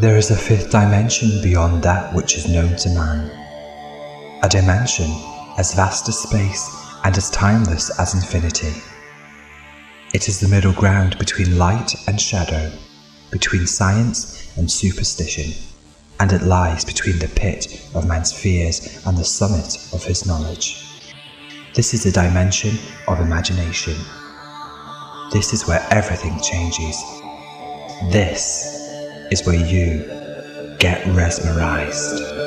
There is a fifth dimension beyond that which is known to man. A dimension as vast as space and as timeless as infinity. It is the middle ground between light and shadow, between science and superstition, and it lies between the pit of man's fears and the summit of his knowledge. This is a dimension of imagination. This is where everything changes. This is where you get resmerized.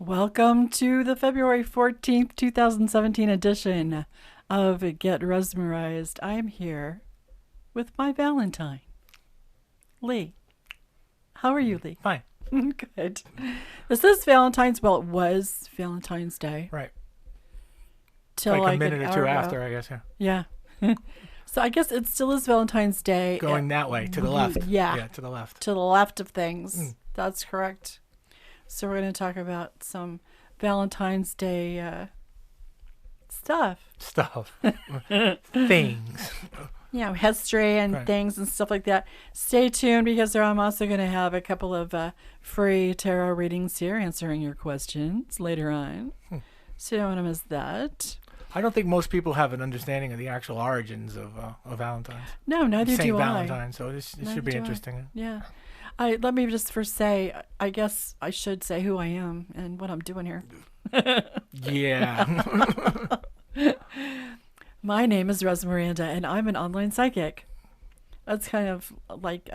Welcome to the February 14th, 2017 edition of Get Resmerized. I'm here with my Valentine, Lee. How are you, Lee? Fine. Good. This is Valentine's. Well, it was Valentine's Day. Right. Till like a minute or two after, I guess, yeah. Yeah. So I guess it still is Valentine's Day. Going that way, to the left. Yeah. To the left. To the left of things. That's correct. So we're going to talk about some Valentine's Day stuff. Things. History and things and stuff like that. Stay tuned because I'm also going to have a couple of free tarot readings here answering your questions later on. So you don't want to miss that. I don't think most people have an understanding of the actual origins of Valentine's. No, neither Saint do Valentine, so this should be interesting. Yeah. Let me just first say, I guess I should say who I am and what I'm doing here. Yeah. My name is Resmerized, and I'm an online psychic. That's kind of like,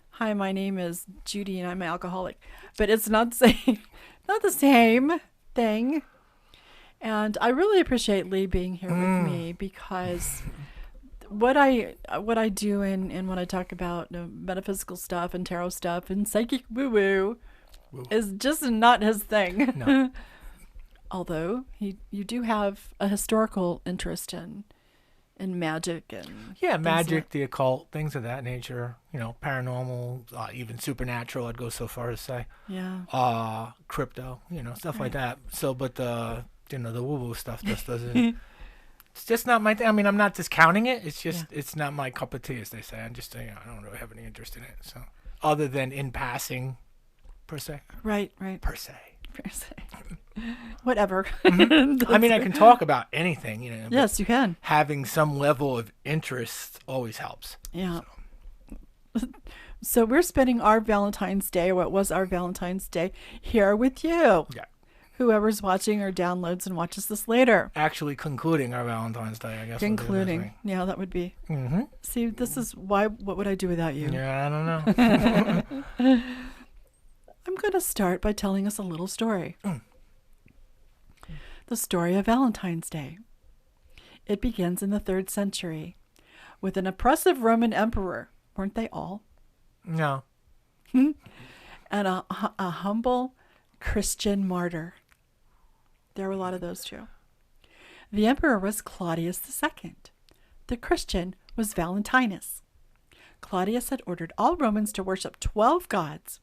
hi, my name is Judy, and I'm an alcoholic. But it's not not the same thing. And I really appreciate Lee being here with me because what I do and when I talk about metaphysical stuff and tarot stuff and psychic woo-woo is just not his thing. No. Although you do have a historical interest in magic and magic, the occult, things of that nature. Paranormal, even supernatural. I'd go so far as to say. Yeah. Crypto, stuff like that. So, but the woo-woo stuff just doesn't. It's just not my thing. I mean, I'm not discounting it. It's just it's not my cup of tea, as they say. I'm just I don't really have any interest in it. So, other than in passing, per se. Right. Per se. Whatever. Mm-hmm. I mean, I can talk about anything, Yes, you can. Having some level of interest always helps. Yeah. So we're spending our Valentine's Day, or what was our Valentine's Day, here with you. Yeah. whoever's watching or downloads and watches this later. Actually concluding our Valentine's Day, I guess. Concluding. Yeah, that would be. Mm-hmm. See, this is why, what would I do without you? Yeah, I don't know. I'm going to start by telling us a little story. The story of Valentine's Day. It begins in the 3rd century with an oppressive Roman emperor. Weren't they all? No. And a humble Christian martyr. There were a lot of those too. The emperor was Claudius II. The Christian was Valentinus. Claudius had ordered all Romans to worship 12 gods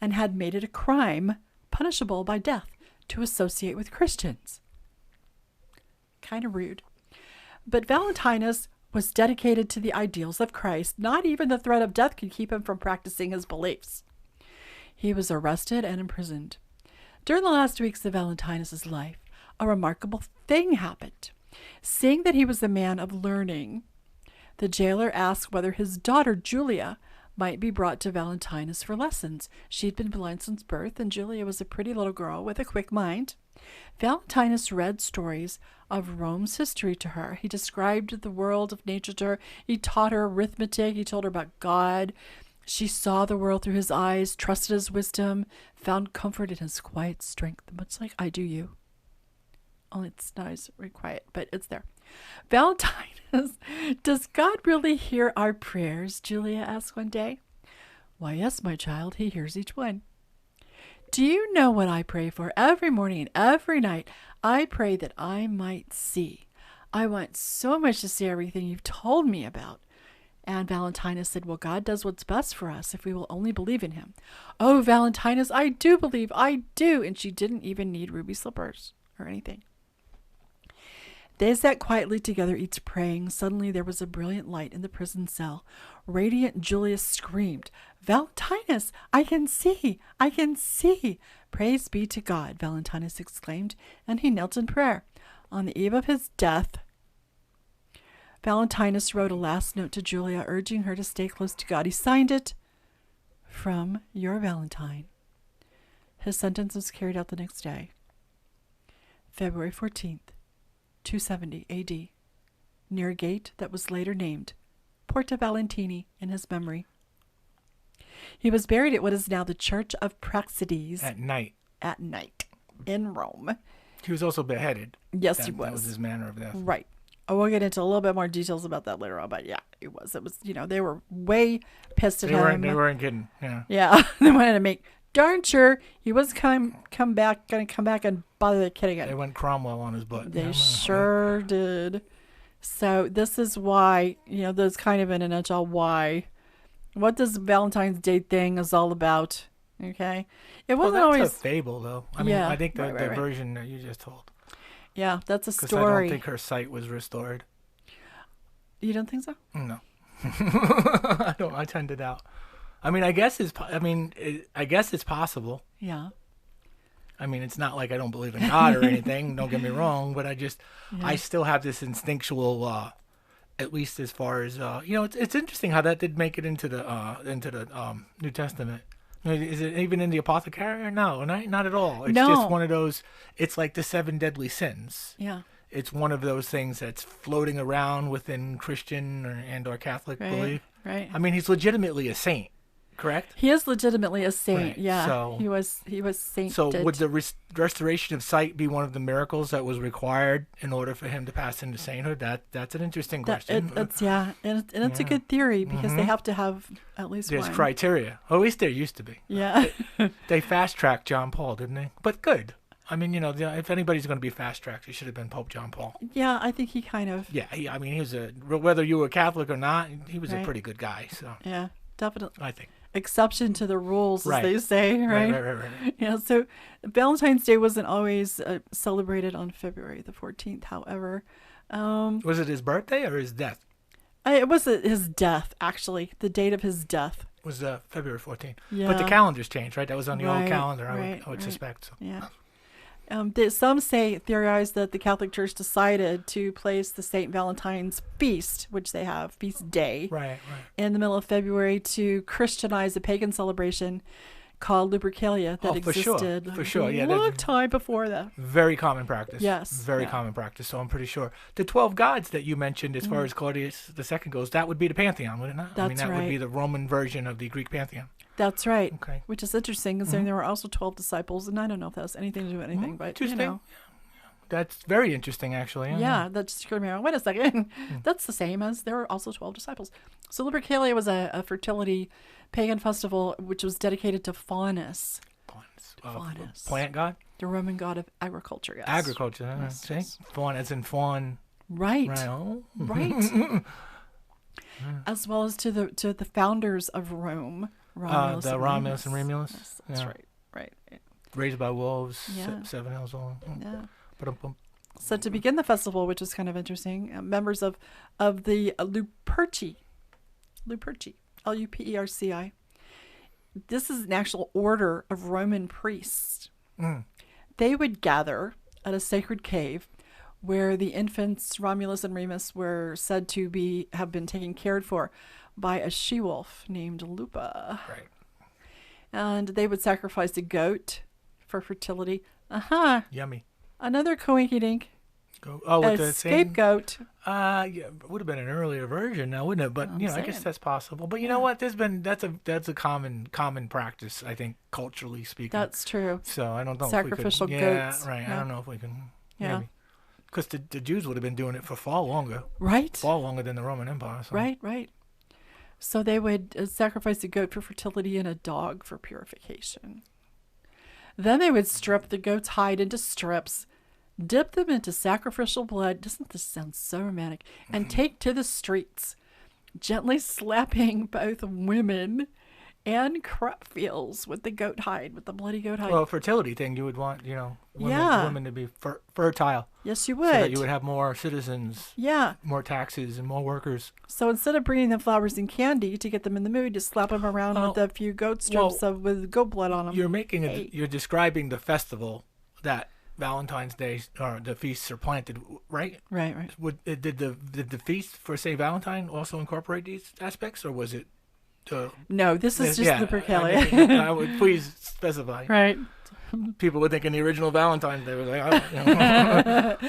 and had made it a crime punishable by death to associate with Christians. Kind of rude. But Valentinus was dedicated to the ideals of Christ. Not even the threat of death could keep him from practicing his beliefs. He was arrested and imprisoned. During the last weeks of Valentinus' life, a remarkable thing happened. Seeing that he was a man of learning, the jailer asked whether his daughter, Julia, might be brought to Valentinus for lessons. She'd been blind since birth, and Julia was a pretty little girl with a quick mind. Valentinus read stories of Rome's history to her. He described the world of nature to her. He taught her arithmetic. He told her about God. She saw the world through his eyes, trusted his wisdom, found comfort in his quiet strength, much like I do you. Only it's not as very quiet, but it's there. Valentinus, does God really hear our prayers? Julia asked one day. Why, yes, my child, he hears each one. Do you know what I pray for every morning and every night? I pray that I might see. I want so much to see everything you've told me about. And Valentinus said, well, God does what's best for us if we will only believe in him. Oh, Valentinus, I do believe, I do. And she didn't even need ruby slippers or anything. They sat quietly together, each praying. Suddenly there was a brilliant light in the prison cell. Radiant Julia screamed, Valentinus, I can see, I can see. Praise be to God, Valentinus exclaimed, and he knelt in prayer. On the eve of his death, Valentinus wrote a last note to Julia, urging her to stay close to God. He signed it, from your Valentine. His sentence was carried out the next day, February 14th. 270 AD, near a gate that was later named Porta Valentini in his memory. He was buried at what is now the Church of Praxedes. At night. At night, in Rome. He was also beheaded. Yes, he was. That was his manner of death. Right. Oh, we'll get into a little bit more details about that later on, but yeah, it was, they were way pissed at him. They weren't kidding, yeah. Yeah, they wanted to make darn sure he was going to come back and bother the kid again. They went Cromwell on his butt. They sure did. So this is why, there's kind of in a nutshell why, what this Valentine's Day thing is all about. Okay, it wasn't always a fable, though. I mean, I think the version that you just told. Yeah, that's a story. Because I don't think her sight was restored. You don't think so? No, I don't. I tend to doubt. I mean, I guess it's possible. Yeah. I mean, it's not like I don't believe in God or anything. Don't get me wrong, but I still have this instinctual, at least as far as it's interesting how that did make it into the New Testament. Is it even in the Apothecary? No, not at all. It's just one of those. It's like the 7 deadly sins. Yeah. It's one of those things that's floating around within Christian or Catholic belief. Right. I mean, he's legitimately a saint. Correct? He is legitimately a saint. Right. Yeah. So, he was sainted. So would the restoration of sight be one of the miracles that was required in order for him to pass into sainthood? That's an interesting question. It's a good theory because they have to have at least There's one. criteria. Or at least there used to be. Yeah. They fast-tracked John Paul, didn't they? But good. I mean, if anybody's going to be fast-tracked, he should have been Pope John Paul. Yeah, I think he kind of. Yeah, he was whether you were Catholic or not, he was a pretty good guy. So yeah, definitely. I think. Exception to the rules, as they say, right? Right. Yeah, so Valentine's Day wasn't always celebrated on February the 14th, however. Was it his birthday or his death? It was his death, actually. The date of his death was February 14th. Yeah. But the calendars changed, right? That was on the old calendar, I would suspect. So. Yeah. Some theorize that the Catholic Church decided to place the St. Valentine's feast, which they have, feast day, right, in the middle of February to Christianize a pagan celebration called Lupercalia that existed for sure. Yeah, a long time before that. Very common practice. Yes. Very common practice. So I'm pretty sure the 12 gods that you mentioned, as far as Claudius II goes, that would be the pantheon, would it not? That's that right. would be the Roman version of the Greek pantheon. That's right. Okay. Which is interesting, considering there were also 12 disciples, and I don't know if that has anything to do with anything, but Interesting. That's very interesting, actually. Yeah, that just occurred to me. Wait a second. That's the same as there were also 12 disciples. So Lupercalia was a fertility pagan festival which was dedicated to Faunus. Faunus. Plant god? The Roman god of agriculture, yes. Agriculture, Yes, see? yes. Faun as in fawn. Right. Right. Oh. Right. As well as to the founders of Rome. Romulus the and Romulus and Remus. Remus. Yes, that's right. Right. Raised by wolves, Yeah. 7 hills long. Yeah. Ba-dum-bum. So to begin the festival, which is kind of interesting, members of the Luperci, Luperci, this is an actual order of Roman priests. They would gather at a sacred cave where the infants Romulus and Remus were said to have been taken cared for by a she-wolf named Lupa. Right. And they would sacrifice a goat for fertility. Yummy. Another coinkydink. With the scapegoat. Yeah, it would have been an earlier version now, wouldn't it? But I guess that's possible. But you know what? That's a common practice, I think, culturally speaking. That's true. So I don't know. Sacrificial if we could, goats. Yeah, right. Yeah. I don't know if we can. Yeah. Because the Jews would have been doing it for far longer. Right. Far longer than the Roman Empire. So. Right. So they would sacrifice a goat for fertility and a dog for purification. Then they would strip the goat's hide into strips, dip them into sacrificial blood. Doesn't this sound so romantic? And take to the streets, gently slapping both women and crop fields with the bloody goat hide. Well, fertility thing, you would want, women to be fertile. Yes, you would. So that you would have more citizens. Yeah. More taxes and more workers. So instead of bringing them flowers and candy to get them in the mood, just slap them around with a few goat strips with goat blood on them. You're describing the festival that Valentine's Day or the feasts are planted, right? Right. Did the feast for St. Valentine also incorporate these aspects, or was it? No, this is just Lupercalia. I would please specify. Right. People would think in the original Valentine's Day was like,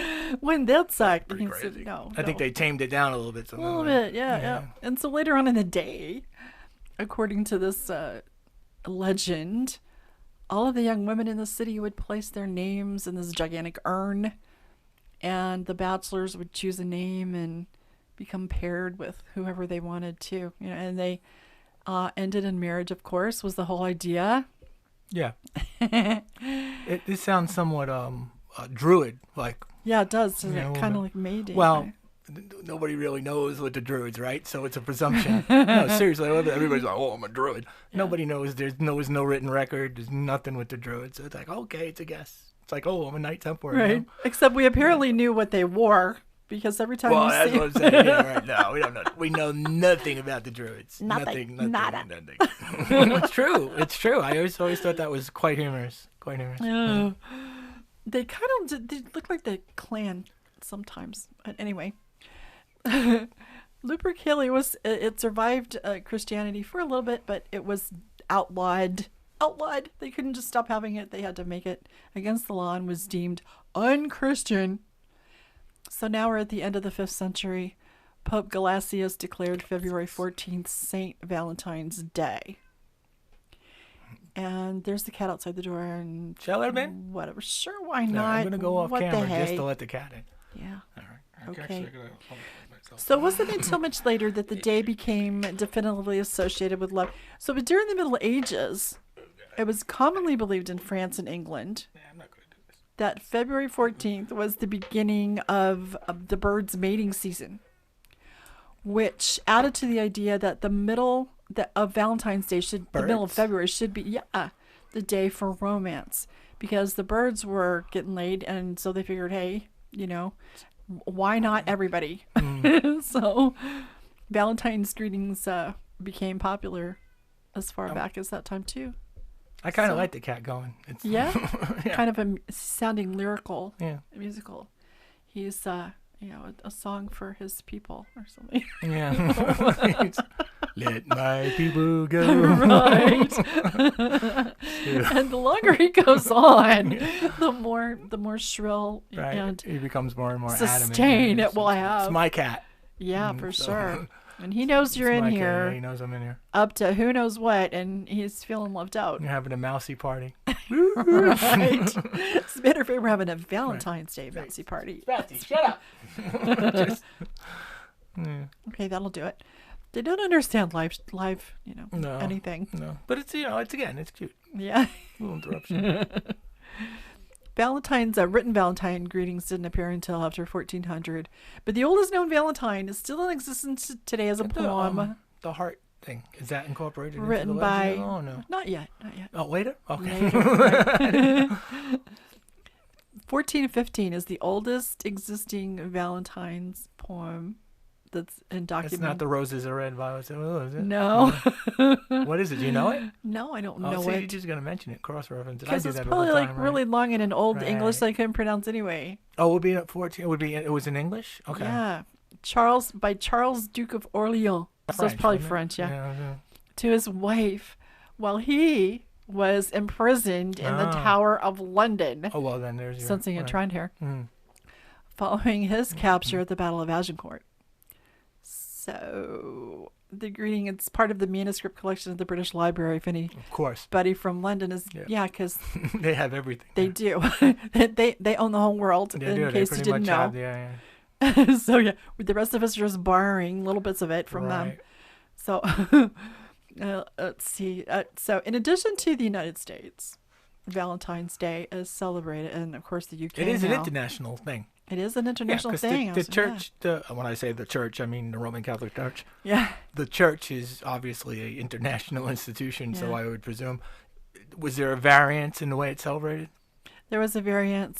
when that's like, pretty crazy. No, I think they tamed it down a little bit. A little bit, yeah. And so later on in the day, according to this legend, all of the young women in the city would place their names in this gigantic urn, and the bachelors would choose a name and become paired with whoever they wanted to, and they ended in marriage, of course, was the whole idea. Yeah. This sounds somewhat druid like. Yeah, it does. Kind of like mating. Well, nobody really knows what the druids, right? So it's a presumption. No, seriously, everybody's like, "Oh, I'm a druid." Yeah. Nobody knows. There's no written record. There's nothing with the druids. So it's like, okay, it's a guess. It's like, oh, I'm a Knight Templar. Right. Except we apparently knew what they wore. Because every time that's what I'm saying. Yeah, right now, we don't know. We know nothing about the druids. Nothing. It's true. It's true. I always thought that was quite humorous. Yeah. They kind of they look like the clan sometimes. But anyway, Lupercalia it survived Christianity for a little bit, but it was outlawed. They couldn't just stop having it. They had to make it against the law and was deemed unchristian. So now we're at the end of the 5th century. Pope Gelasius declared February 14th St. Valentine's Day. And there's the cat outside the door. And shall I let him in? Whatever. Sure, why not? No, I'm going to go off camera just to let the cat in. Yeah. All right. Okay. So it wasn't until much later that the day became definitively associated with love. So during the Middle Ages, it was commonly believed in France and England that February 14th was the beginning of the birds' mating season, which added to the idea that the middle of Valentine's Day the middle of February should be the day for romance, because the birds were getting laid, and so they figured, hey, why not everybody? So Valentine's greetings became popular as far back as that time too. I kind of like the cat going. It's, kind of sounding lyrical, musical. He's, a song for his people or something. Yeah. Let my people go. Right. And the longer he goes on, the more shrill Right. and He becomes more and more sustain adamant. it will have. It's my cat. Yeah, for So- sure. And he knows you're It's in my cat. here. Yeah, he knows I'm in here. Up to who knows what, and he's feeling left out. You're having a mousy party. Right. As a matter of fact, we're having a Valentine's Day bouncy party. Betsy, shut up. Yeah. Okay, that'll do it. They don't understand live, No. anything. No, but it's it's cute. Yeah. Little interruption. Valentine's written Valentine greetings didn't appear until after 1400, but the oldest known Valentine is still in existence today as a poem The heart thing, is that incorporated written into the by. legend? Oh no. Not yet. Oh, later. Okay. Later. 1415 is the oldest existing Valentine's poem that's in document. It's not the roses are red, violets. Oh, is it? No. What is it? Do you know it? No, I don't Oh, know see, it. you're just gonna mention it. Cross-reference. I Because do it's that all probably the like time, really right? long in an old Right. English that I couldn't pronounce anyway. Oh, it would be at 14. It was in English. Okay. Yeah. By Charles, Duke of Orleans. So it's probably wasn't it? French, yeah. Yeah. To his wife while he was imprisoned in the Ah. Tower of London. Oh well, then there's your. Sensing a right. trend here. Mm. Following his capture at the Battle of Agincourt. So the greeting, it's part of the manuscript collection of the British Library. If Of course, anybody from London is, Yeah. because they have everything. they do. they own the whole world, They in do. They case you pretty didn't much know. have. Yeah. So yeah, the rest of us are just borrowing little bits of it from them. Right. So let's see. So in addition to the United States, Valentine's Day is celebrated, and of course the UK. It is an now. international thing. It is an international 'cause thing. The church, when I say the church, I mean the Roman Catholic Church. Yeah. The church is obviously an international institution, so Yeah. I would presume. Was there a variance in the way it's celebrated? There was a variant.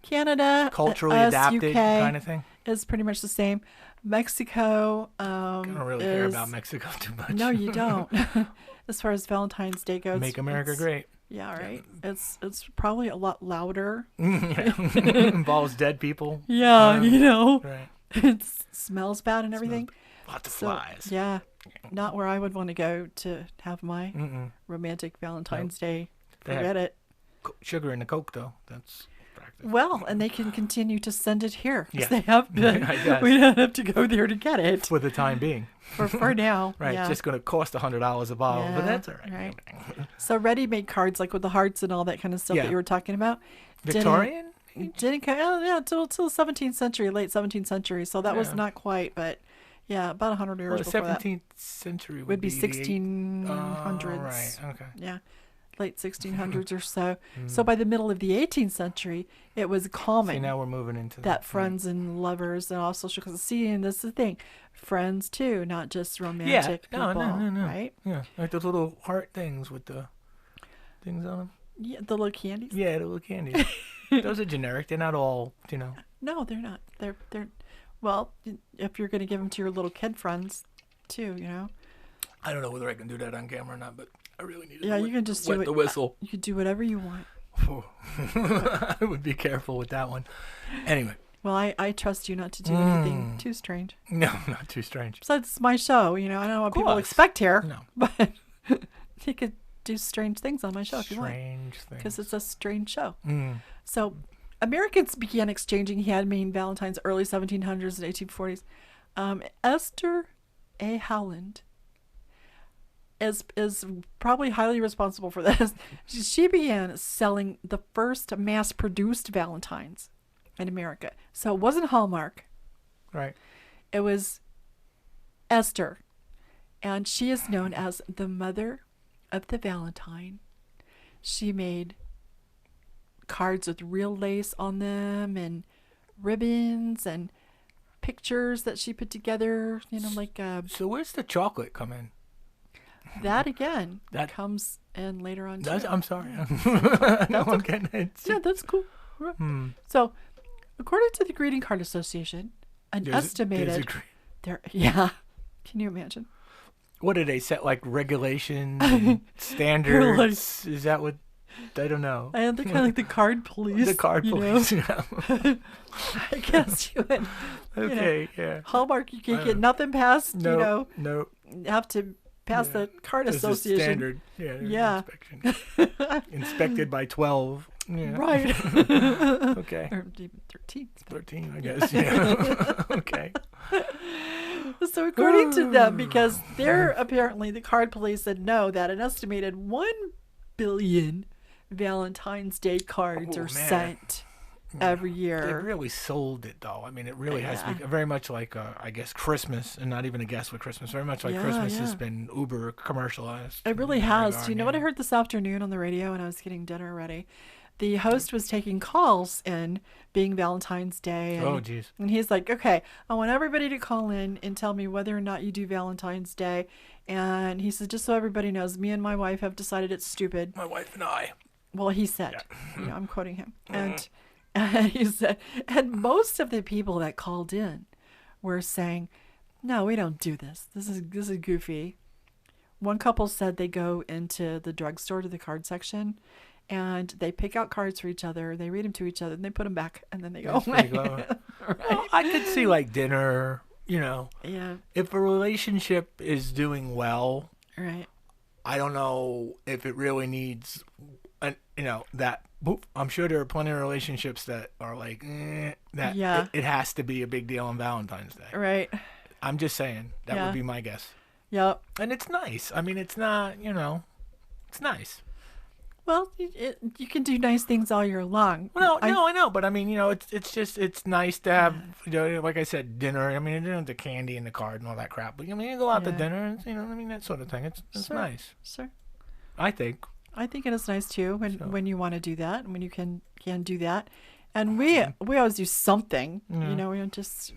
Canada, Culturally us, adapted UK kind of thing? is pretty much the same. Mexico. I don't really care about Mexico too much. No, you don't. As far as Valentine's Day goes, Make America great. Yeah, right. It's probably a lot louder. Involves dead people. Yeah, Right. it smells bad and everything. Lots of So, flies. yeah, not where I would want to go to have my Mm-mm. romantic Valentine's Day. They have Forget it. Sugar in the Coke, though. That's practice. Well, and they can continue to send it here. 'Cause Yeah. they have been. I guess. We don't have to go there to get it For the time being. for now. Right. Yeah. It's just going to cost $100 a bottle, but Yeah, that's all right. right. So ready-made cards, like with the hearts and all that kind of stuff Yeah. that you were talking about, Victorian? didn't come. Oh, yeah, till the 17th century, late 17th century. So that was Yeah. not quite, but yeah, about 100 years Well, the before that. 17th century Would be the 1600s. Oh, right. Okay. Yeah, late 1600s or so. So by the middle of the 18th century, it was common See, now we're moving into that friends and lovers and all social. Because see, and this is the thing, friends too, not just romantic No, people, no. right? Yeah, like those little heart things with the things on them. Yeah, the little candies. Yeah, the little candies. Those are generic. They're not all, No, they're not. They're well, if you're going to give them to your little kid friends, too, I don't know whether I can do that on camera or not, but I really need to Yeah, you can just do wet it. the whistle. You can do whatever you want. I would be careful with that one. Anyway, Well, I trust you not to do anything too strange. no, not too strange. Besides, it's my show. I don't know what people course. expect here, No. but you could do strange things on my show if you want, Strange things. because it's a strange show. Mm. So, Americans began exchanging handmade Valentines early 1700s and 1840s. Esther A. Howland is probably highly responsible for this. She began selling the first mass-produced Valentines in America. So it wasn't Hallmark. Right. It was Esther. And she is known as the mother of the Valentine. She made cards with real lace on them and ribbons and pictures that she put together, like So where's the chocolate come in? that again. That- comes in later on That's, too. I'm sorry. No, I'm getting it. Yeah, that's cool. Hmm. So, according to the Greeting Card Association, an There's estimated a there. Yeah, can you imagine? what do they set, like regulations and standards? Is that what? I don't know. And they're kind of like the card police. The card police. Yeah. I guess you would. Okay. Yeah. Hallmark, you can't get nothing past. No. You have to pass the card This association. is standard. Yeah. Inspection. Inspected by 12. Yeah. Right. Okay. Or even 13. 13, I guess. Yeah. Okay. So according to them, because they're apparently the card police that know that an estimated 1 billion Valentine's Day cards are sent every year. They really sold it, though. I mean, it really has been very much like, I guess, Christmas, and not even a guess with Christmas. Very much like Christmas has been uber commercialized. It really has. Do you know what I heard this afternoon on the radio when I was getting dinner ready? The host was taking calls in, being Valentine's Day. And, and he's like, okay, I want everybody to call in and tell me whether or not you do Valentine's Day. And he said, just so everybody knows, me and my wife have decided it's stupid. My wife and I. Well, he said, I'm quoting him. And he said, and most of the people that called in were saying, no, we don't do this. This is goofy. One couple said they go into the drugstore to the card section, and they pick out cards for each other. They read them to each other, and they put them back, and then they go away. Right. Well, I could see like dinner, Yeah. If a relationship is doing well, right. I don't know if it really needs, that. I'm sure there are plenty of relationships that are like, that it has to be a big deal on Valentine's Day. Right. I'm just saying. That would be my guess. Yep. And it's nice. I mean, it's not, it's nice. Well, you can do nice things all year long. Well, I know, but I mean, it's nice to have, like I said, dinner. I mean, the candy and the card and all that crap. But I mean, you go out to dinner, and that sort of thing. It's nice. Sure. I think it is nice too when you want to do that, and when you can do that. And we always do something. We don't just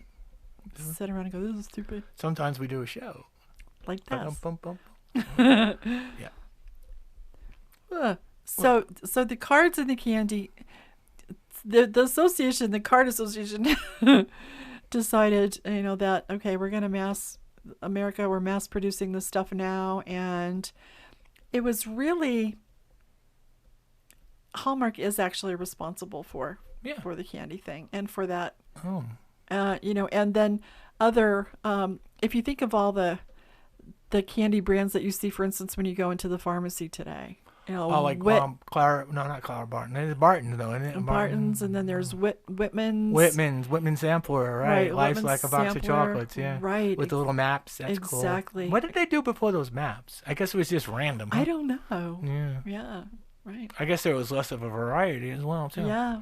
sit around and go, this is stupid. Sometimes we do a show like that. Yeah. So the cards and the candy, the association, the card association, decided, that okay, we're gonna we're mass producing this stuff now, and it was really Hallmark is actually responsible for the candy thing and for that. Oh. And then other if you think of all the candy brands that you see, for instance, when you go into the pharmacy today. Like Clara, no, not Clara Barton. It's Barton, though, isn't it? Barton's, and then there's Whitman's. Whitman Sampler, right? Life's Whitman's like a box of chocolates, yeah. Right. With the little maps, that's cool. Exactly. What did they do before those maps? I guess it was just random. Huh? I don't know. Yeah. Yeah, right. I guess there was less of a variety as well, too. Yeah.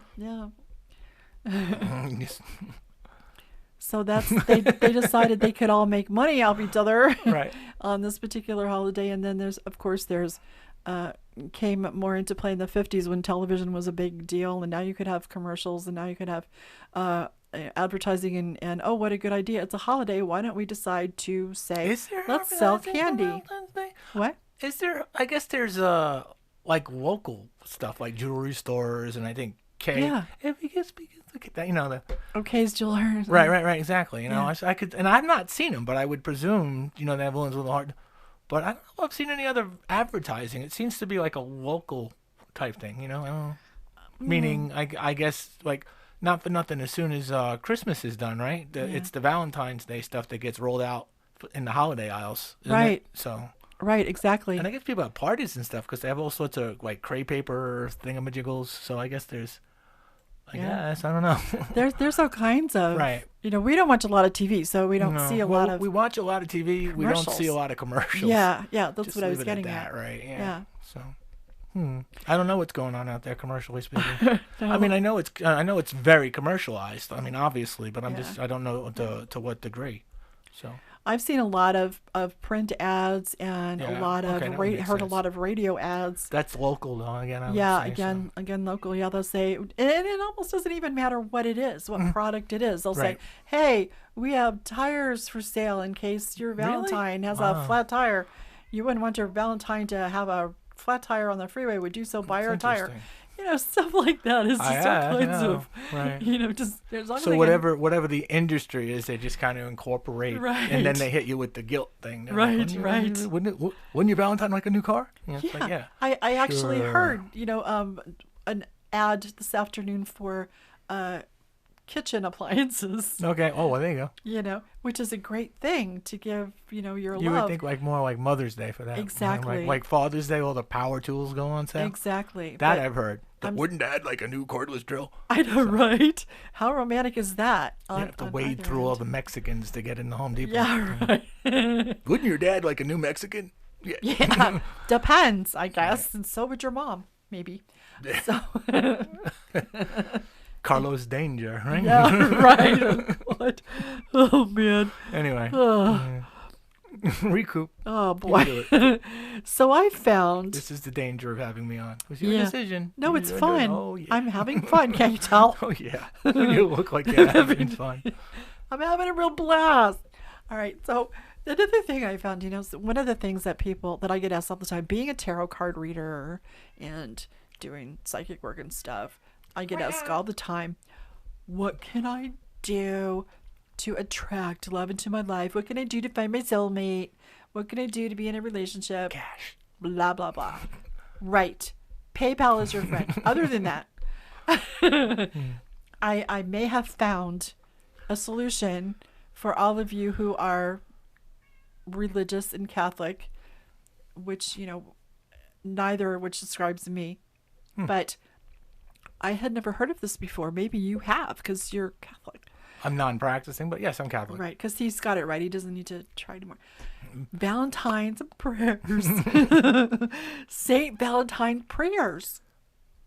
So they decided they could all make money off each other on this particular holiday. And then there's came more into play in the 50s when television was a big deal, and now you could have commercials, and now you could have advertising, and oh, what a good idea, it's a holiday, why don't we decide to say, let's sell candy. What is there? I guess there's like local stuff like jewelry stores, and I think if you just look at that, the Ok's Jewelers, right, exactly. I could, and I've not seen them, but I would presume they have ones with a heart. But I don't know if I've seen any other advertising. It seems to be like a local type thing, Meaning, I guess, like, not for nothing, as soon as Christmas is done, right? It's the Valentine's Day stuff that gets rolled out in the holiday aisles, isn't it? So. Right, exactly. And I guess people have parties and stuff because they have all sorts of, like, crepe paper thingamajiggles. So I guess there's... I guess, I don't know. There's all kinds of... Right. We don't watch a lot of TV, so we don't see a lot of... We watch a lot of TV. We don't see a lot of commercials. Yeah, that's just what I was getting at. Right, yeah. So, I don't know what's going on out there commercially speaking. No. I mean, I know it's very commercialized. I mean, obviously, but I don't know to what degree. So... I've seen a lot of print ads and a lot of heard a lot of radio ads. That's local though, again. Again local. Yeah, they'll say, and it almost doesn't even matter what it is, what product it is. They'll say, "Hey, we have tires for sale in case your Valentine has a flat tire. You wouldn't want your Valentine to have a flat tire on the freeway. Would you so buy our tire?" stuff like that. It's just all kinds of, right. just there's all So whatever the industry is, they just kind of incorporate, right. And then they hit you with the guilt thing. They're right, like, right. Wouldn't your Valentine like a new car? It's like, yeah. I actually Sure. heard, an ad this afternoon for kitchen appliances. Okay. Oh, well, there you go. Which is a great thing to give, your You love. would think like more like Mother's Day for that. Exactly. Like Father's Day, all the power tools go on sale. Exactly. That But I've heard. Wouldn't Dad like a new cordless drill? I know, right? How romantic is that? You have to wade through all the Mexicans to get in the Home Depot. Yeah, right. Wouldn't your dad like a new Mexican? Yeah. Yeah, depends, I guess. And so would your mom, maybe. So. Carlos Danger, right? Yeah, right. What? Oh, man. Anyway. Recoup. Oh, boy. So I found... This is the danger of having me on. It was your decision. No, it's fun. Oh, yeah. I'm having fun. Can't you tell? Oh, yeah. You look like you're having fun. I'm having a real blast. All right. So the other thing I found, one of the things that I get asked all the time, being a tarot card reader and doing psychic work and stuff, I get asked all the time, what can I do to attract love into my life? What can I do to find my soulmate? What can I do to be in a relationship? Cash. Blah, blah, blah. Right. PayPal is your friend. Other than that, I may have found a solution for all of you who are religious and Catholic, which, neither of which describes me. But I had never heard of this before. Maybe you have because you're Catholic. I'm non-practicing, but yes, I'm Catholic. Right, because he's got it right. He doesn't need to try anymore. Valentine's prayers. Saint Valentine prayers.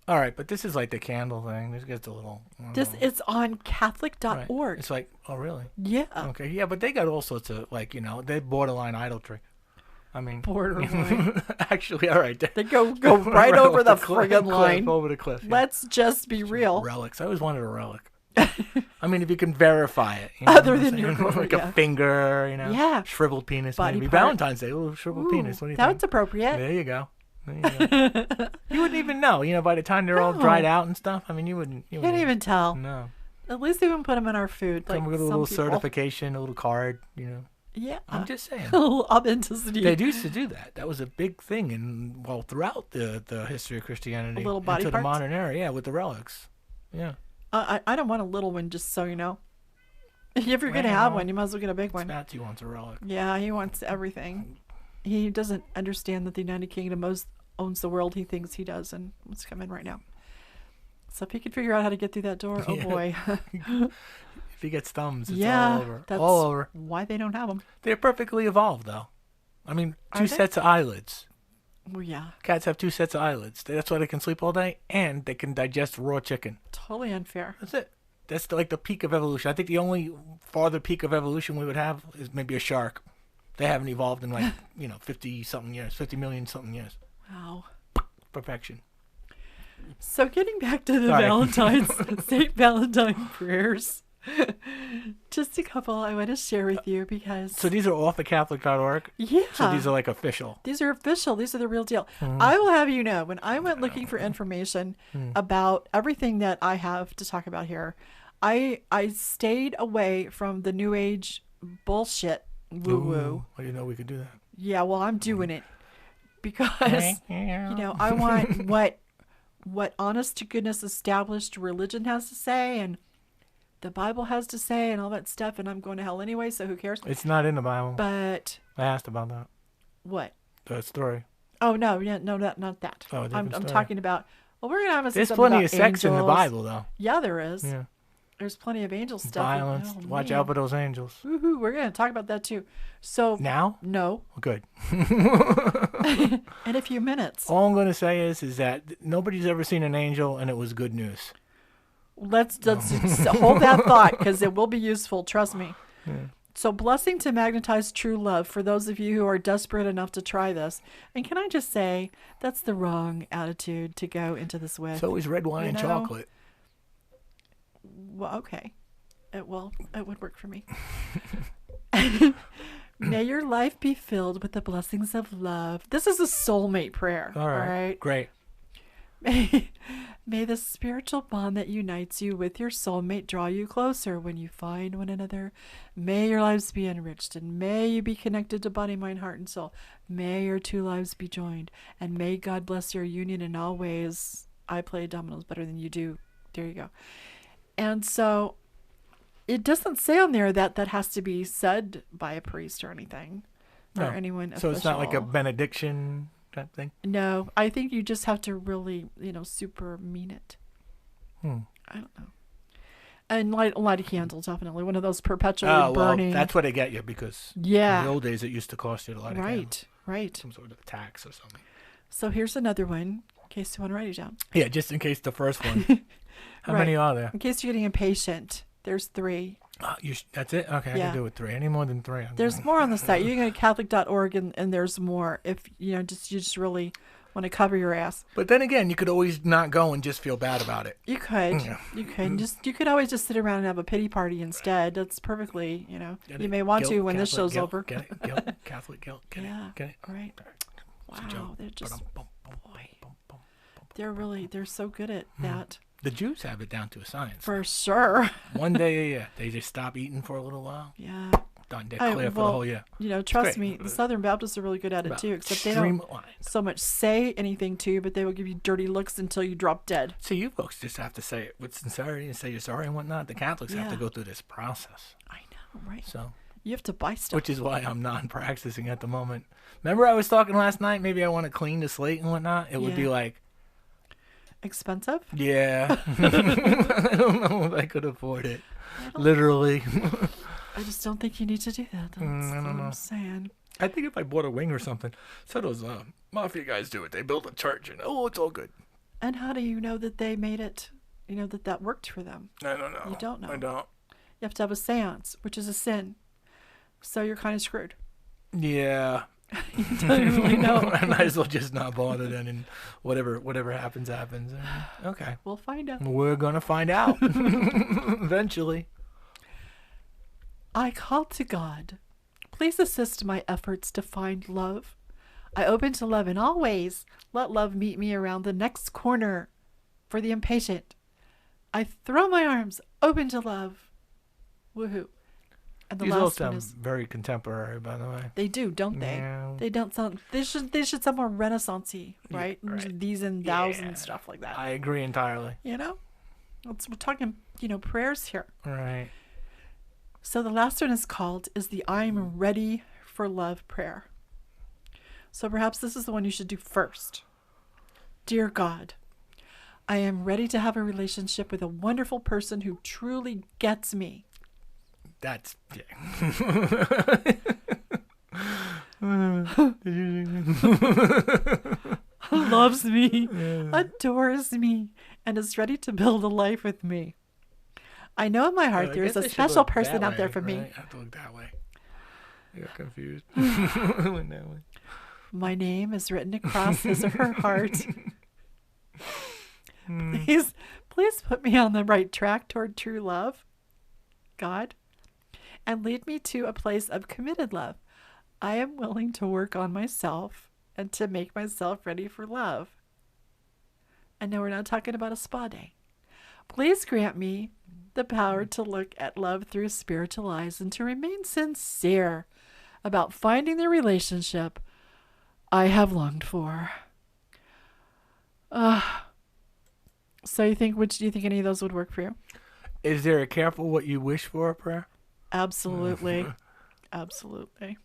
All right, but this is like the candle thing. This gets a little... It's on Catholic.org. Right. It's like, oh, really? Yeah. Okay, yeah, but they got all sorts of, they're borderline idolatry. I mean... Borderline. Actually, all right. They go right over the friggin' line. Over the cliff. Yeah. Let's just be real. Relics. I always wanted a relic. I mean, if you can verify it. Other than your like a finger, Yeah. Shriveled penis. Body Maybe part. Valentine's Day. Oh, shriveled penis. What do you think? That's appropriate. There you go. You wouldn't even know. By the time they're all dried out and stuff. I mean, you wouldn't. You can't even tell. No. At least they wouldn't put them in our food. Come with a little certification, a little card, Yeah. I'm just saying. A little authenticity. They used to do that. That was a big thing throughout the history of Christianity. A little body into parts? the modern era, yeah, with the relics. Yeah. I don't want a little one, just so you know. If you're going to have one, you might as well get a big one. Matthew wants a relic. Yeah, he wants everything. He doesn't understand that the United Kingdom owns the world. He thinks he does, and it's coming right now. So if he could figure out how to get through that door, oh boy. If he gets thumbs, it's all over. That's all over. Why they don't have them. They're perfectly evolved, though. I mean, two sets of eyelids. Well, yeah. Cats have two sets of eyelids. That's why they can sleep all day, and they can digest raw chicken. Totally unfair. That's it. That's the peak of evolution. I think the only farther peak of evolution we would have is maybe a shark. They haven't evolved in 50-something years, 50 million something years. Wow. Perfection. So getting back to the Valentine's, St. Valentine prayers. Just a couple I want to share with you because... So these are off the Catholic.org? Yeah. So these are official? These are official. These are the real deal. I will have you know, when I went looking for information about everything that I have to talk about here, I stayed away from the New Age bullshit woo-woo. I didn't know we could do that. Yeah, well, I'm doing it because, I want what honest to goodness established religion has to say and the Bible has to say and all that stuff, and I'm going to hell anyway, so who cares? It's not in the Bible. But I asked about that. What? The story. Oh no, not that. Oh, I'm talking about. Well, we're gonna have a. There's plenty of sex in the Bible, though. Yeah, there is. Yeah. There's plenty of angel stuff. Violence. Watch out for those angels. Woohoo! We're gonna talk about that too. So now? No. Well, good. In a few minutes. All I'm gonna say is that nobody's ever seen an angel, and it was good news. Let's hold that thought because it will be useful. Trust me. Yeah. So, blessing to magnetize true love for those of you who are desperate enough to try this. And can I just say, that's the wrong attitude to go into this with. So is red wine and chocolate. Well, okay. It would work for me. May your life be filled with the blessings of love. This is a soulmate prayer. All right. Great. May the spiritual bond that unites you with your soulmate draw you closer when you find one another. May your lives be enriched, and may you be connected to body, mind, heart, and soul. May your two lives be joined, and may God bless your union in all ways. I play dominoes better than you do. There you go. And so it doesn't say on there that that has to be said by a priest or anything, or anyone official. So it's not like a benediction type thing? No, I think you just have to really, super mean it. I don't know. And light a candle, definitely. One of those perpetually burning. Well, that's what they get you, because in the old days it used to cost you to light a candle. Right. Some sort of tax or something. So here's another one, in case you want to write it down. Yeah, just in case the first one. How many are there? In case you're getting impatient, there's 3. That's it? Okay, I can do it 3. Any more than 3. There's more on the site. You can go to Catholic.org and there's more if you just really want to cover your ass. But then again, you could always not go and just feel bad about it. You could. You could. You could always just sit around and have a pity party instead. That's perfectly, you may want to when this show's over. Get it? Guilt, Catholic guilt. Get it? Right. Wow, they're just, they're so good at that. The Jews have it down to a science. For sure. One day a year, they just stop eating for a little while. Yeah. Done. They're clear for the whole year. Trust me, the Southern Baptists are really good at it too, except they don't so much say anything to you, but they will give you dirty looks until you drop dead. See, you folks just have to say it with sincerity and say you're sorry and whatnot. The Catholics have to go through this process. I know, right? So you have to buy stuff. Which is why I'm non-practicing at the moment. Remember I was talking last night, maybe I want to clean the slate and whatnot? It would be like... expensive? Yeah. I don't know if I could afford it. Literally. I just don't think you need to do that. That's what I'm saying. I think if I bought a wing or something, so those mafia guys do it. They build a church and it's all good. And how do you know that they made it, that worked for them? I don't know. You don't know. I don't. You have to have a seance, which is a sin. So you're kind of screwed. Yeah. You don't really know. I might as well just not bother then, and whatever happens. Okay. We'll find out. We're going to find out. Eventually. I call to God. Please assist my efforts to find love. I open to love in all ways. Let love meet me around the next corner. For the impatient, I throw my arms open to love. Woohoo. And the These all last one sound is very contemporary, by the way. They do, don't they? Yeah. They don't sound. They should sound more Renaissance-y, right? Yeah, right. These and thous and stuff like that. I agree entirely. We're talking, prayers here. Right. So the last one is the I'm ready for love prayer. So perhaps this is the one you should do first. Dear God, I am ready to have a relationship with a wonderful person who truly gets me. That's loves me, adores me, and is ready to build a life with me. I know in my heart there is a special person out there for me. I have to look that way. I got confused. I went that way. My name is written across his or her heart. Please put me on the right track toward true love, God, and lead me to a place of committed love. I am willing to work on myself and to make myself ready for love. And no, we're not talking about a spa day. Please grant me the power to look at love through spiritual eyes and to remain sincere about finding the relationship I have longed for. So do you think any of those would work for you? Is there a careful what you wish for prayer? Absolutely. Absolutely.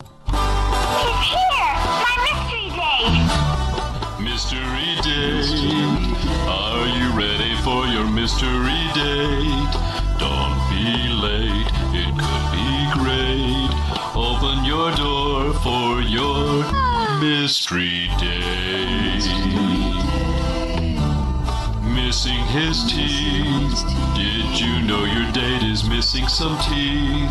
It's here! My mystery date! Mystery date. Are you ready for your mystery date? Don't be late. It could be great. Open your door for your mystery date. Missing his teeth. Did you know your date is missing some teeth?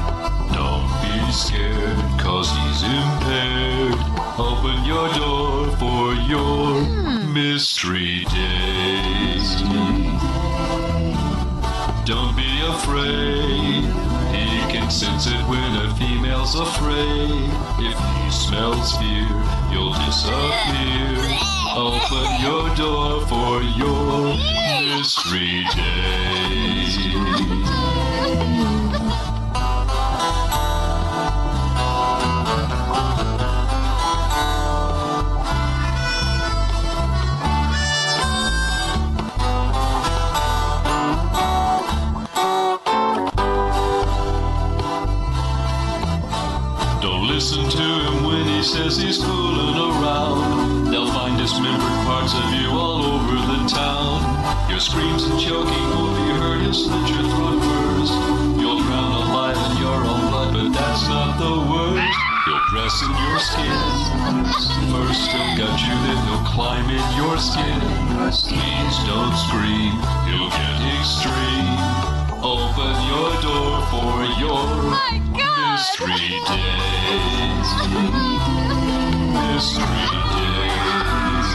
Don't be scared, cause he's impaired. Open your door for your mystery date. Don't be afraid, he can sense it when a female's afraid. If he smells fear, you'll disappear. Open your door for your mystery day. Listen to him when he says he's fooling around. They'll find dismembered parts of you all over the town. Your screams and choking won't be heard. He'll slit your throat first. You'll drown alive in your own blood, but that's not the worst. He'll press in your skin. First he'll gut you, then he'll climb in your skin. Please don't scream, he'll get extreme. Open your door for your mystery days. Mystery days.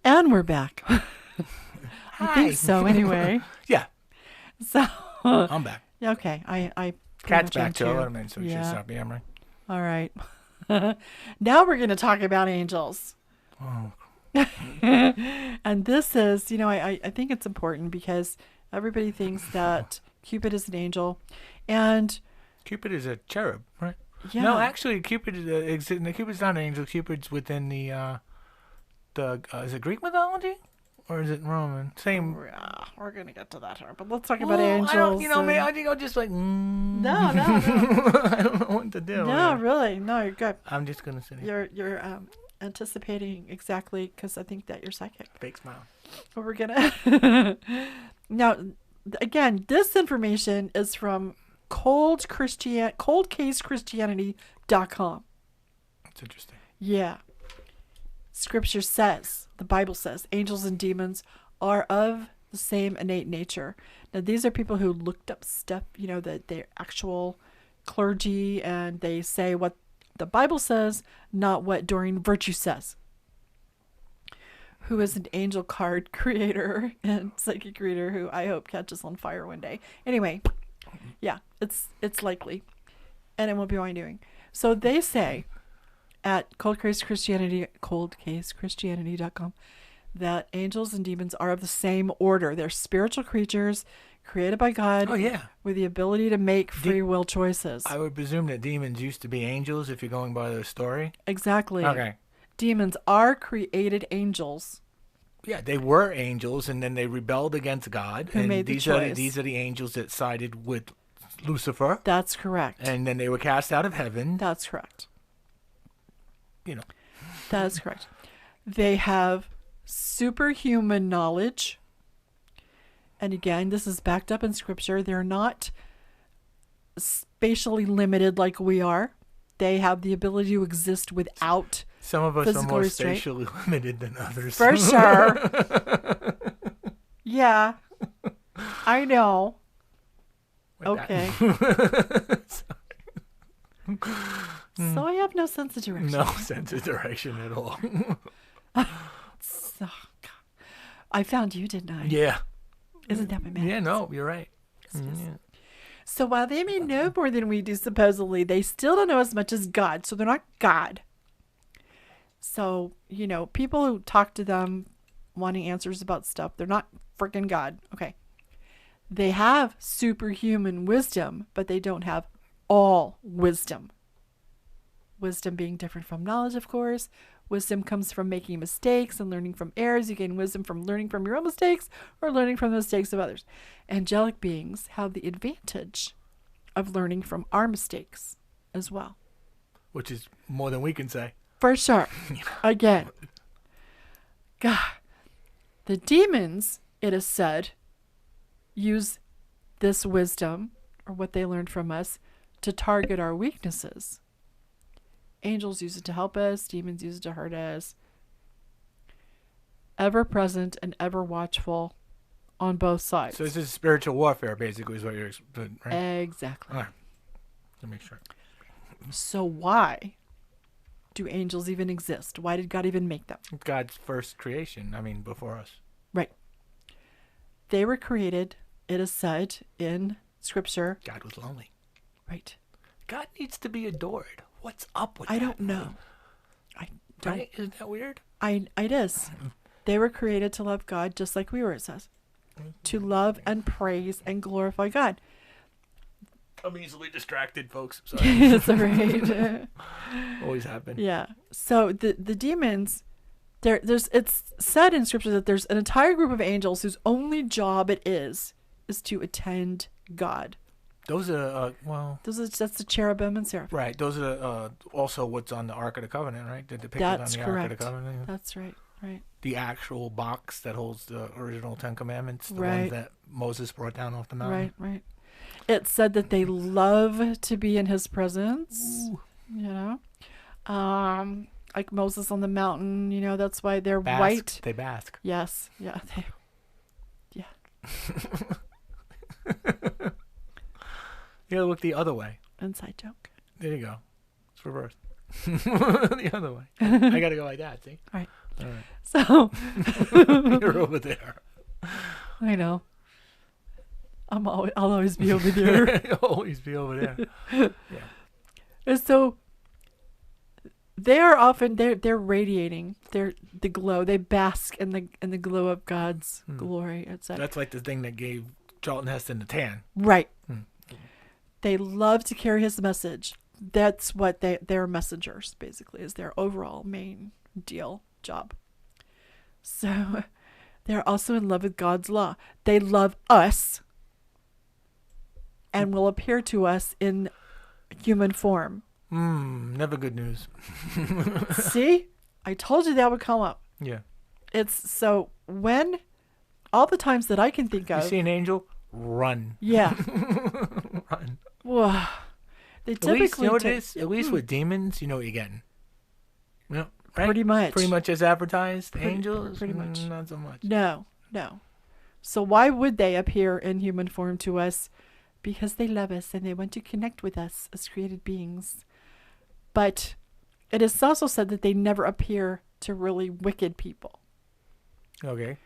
And we're back. I think so, anyway. Yeah, So, I'm back. okay, I Cat's pretty much am back too. too. I mean, so you should stop yammering. All right. Now we're going to talk about angels. Oh. And this is, I think it's important because everybody thinks that Cupid is an angel. And Cupid is a cherub, right? yeah. No, actually, Cupid Cupid's not an angel. Cupid's within the is it Greek mythology or is it Roman? Same. We're going to get to that here, but let's talk about Well, angels. I don't, and- I think I'll just like. No. I don't know what to do. No, really. No, you're good. I'm just gonna sit here. You're anticipating exactly because I think that you're psychic. Fake smile. But we're gonna now again. This information is from coldcasechristianity.com. That's interesting. Yeah, Scripture says, the Bible says, angels and demons are of the same innate nature. Now these are people who looked up stuff, that they're actual clergy, and they say what the Bible says, not what Doreen Virtue says, who is an angel card creator and psychic reader who I hope catches on fire one day. Anyway, yeah, it's likely, and it won't be my doing. So they say at coldcasechristianity.com that angels and demons are of the same order. They're spiritual creatures created by God. Oh yeah. With the ability to make free will choices. I would presume that demons used to be angels if you're going by the story. Exactly. Okay. Demons are created angels. Yeah, they were angels, and then they rebelled against God. Who and made the these choice. These are the angels that sided with Lucifer. That's correct. And then they were cast out of heaven. That's correct. That is correct. They have superhuman knowledge. And again, this is backed up in Scripture. They're not spatially limited like we are. They have the ability to exist without some of us are physical more restraint. spatially limited than others. For sure. Yeah. I know. Okay. So I have no sense of direction. No sense of direction at all. So, God. I found you, didn't I? Yeah. Isn't that my man? Yeah, no, you're right. Yeah. So while they may know more than we do, supposedly, they still don't know as much as God. So they're not God. So, people who talk to them wanting answers about stuff, they're not freaking God. Okay. They have superhuman wisdom, but they don't have all wisdom. Wisdom being different from knowledge, of course. Wisdom comes from making mistakes and learning from errors. You gain wisdom from learning from your own mistakes or learning from the mistakes of others. Angelic beings have the advantage of learning from our mistakes as well. Which is more than we can say. For sure. Again. God. The demons, it is said, use this wisdom, or what they learned from us, to target our weaknesses. Angels use it to help us. Demons use it to hurt us. Ever present and ever watchful on both sides. So this is spiritual warfare, basically, is what you're right? Exactly. All right. Let me make sure. So why do angels even exist? Why did God even make them? God's first creation. I mean, before us. Right. They were created, it is said in Scripture. God was lonely. Right. God needs to be adored. What's up with I that? don't know. I don't. Right? Isn't that weird? It is. They were created to love God just like we were, it says. To love and praise and glorify God. I'm easily distracted, folks. Sorry. It's all right. Always happen. Yeah. So the demons, it's said in Scripture that there's an entire group of angels whose only job it is to attend God. Those are, That's the cherubim and seraphim. right. Those are also what's on the Ark of the Covenant, right? They're depicted That's on the correct. Ark of the Covenant. That's right. Right. The actual box that holds the original 10 Commandments, the Right. ones that Moses brought down off the mountain. Right. It said that they love to be in his presence. Ooh. You know, like Moses on the mountain. You know, that's why they're Bask. white. They bask. Yes. Yeah. You gotta look the other way. Inside joke. There you go. It's reversed. The other way. I gotta go like that, see? Right. All right. So You're over there. I know. I'll always be over there. You'll always be over there. Yeah. And so they are often they're radiating the glow. They bask in the glow of God's glory. Etc. That's like the thing that gave Charlton Heston the tan. Right. They love to carry his message. That's what they're messengers, basically, is their overall main job. So they're also in love with God's law. They love us and will appear to us in human form. Never good news. See? I told you that would come up. Yeah. It's so when all the times that I can think You of. see an angel? Run. Yeah. Run. Whoa. They At least, typically you know what it is? At least with demons, you know what you're getting. You know, right? Pretty much. Pretty much as advertised. Angels? pretty much. Not so much. No. So why would they appear in human form to us? Because they love us and they want to connect with us as created beings. But it is also said that they never appear to really wicked people. Okay.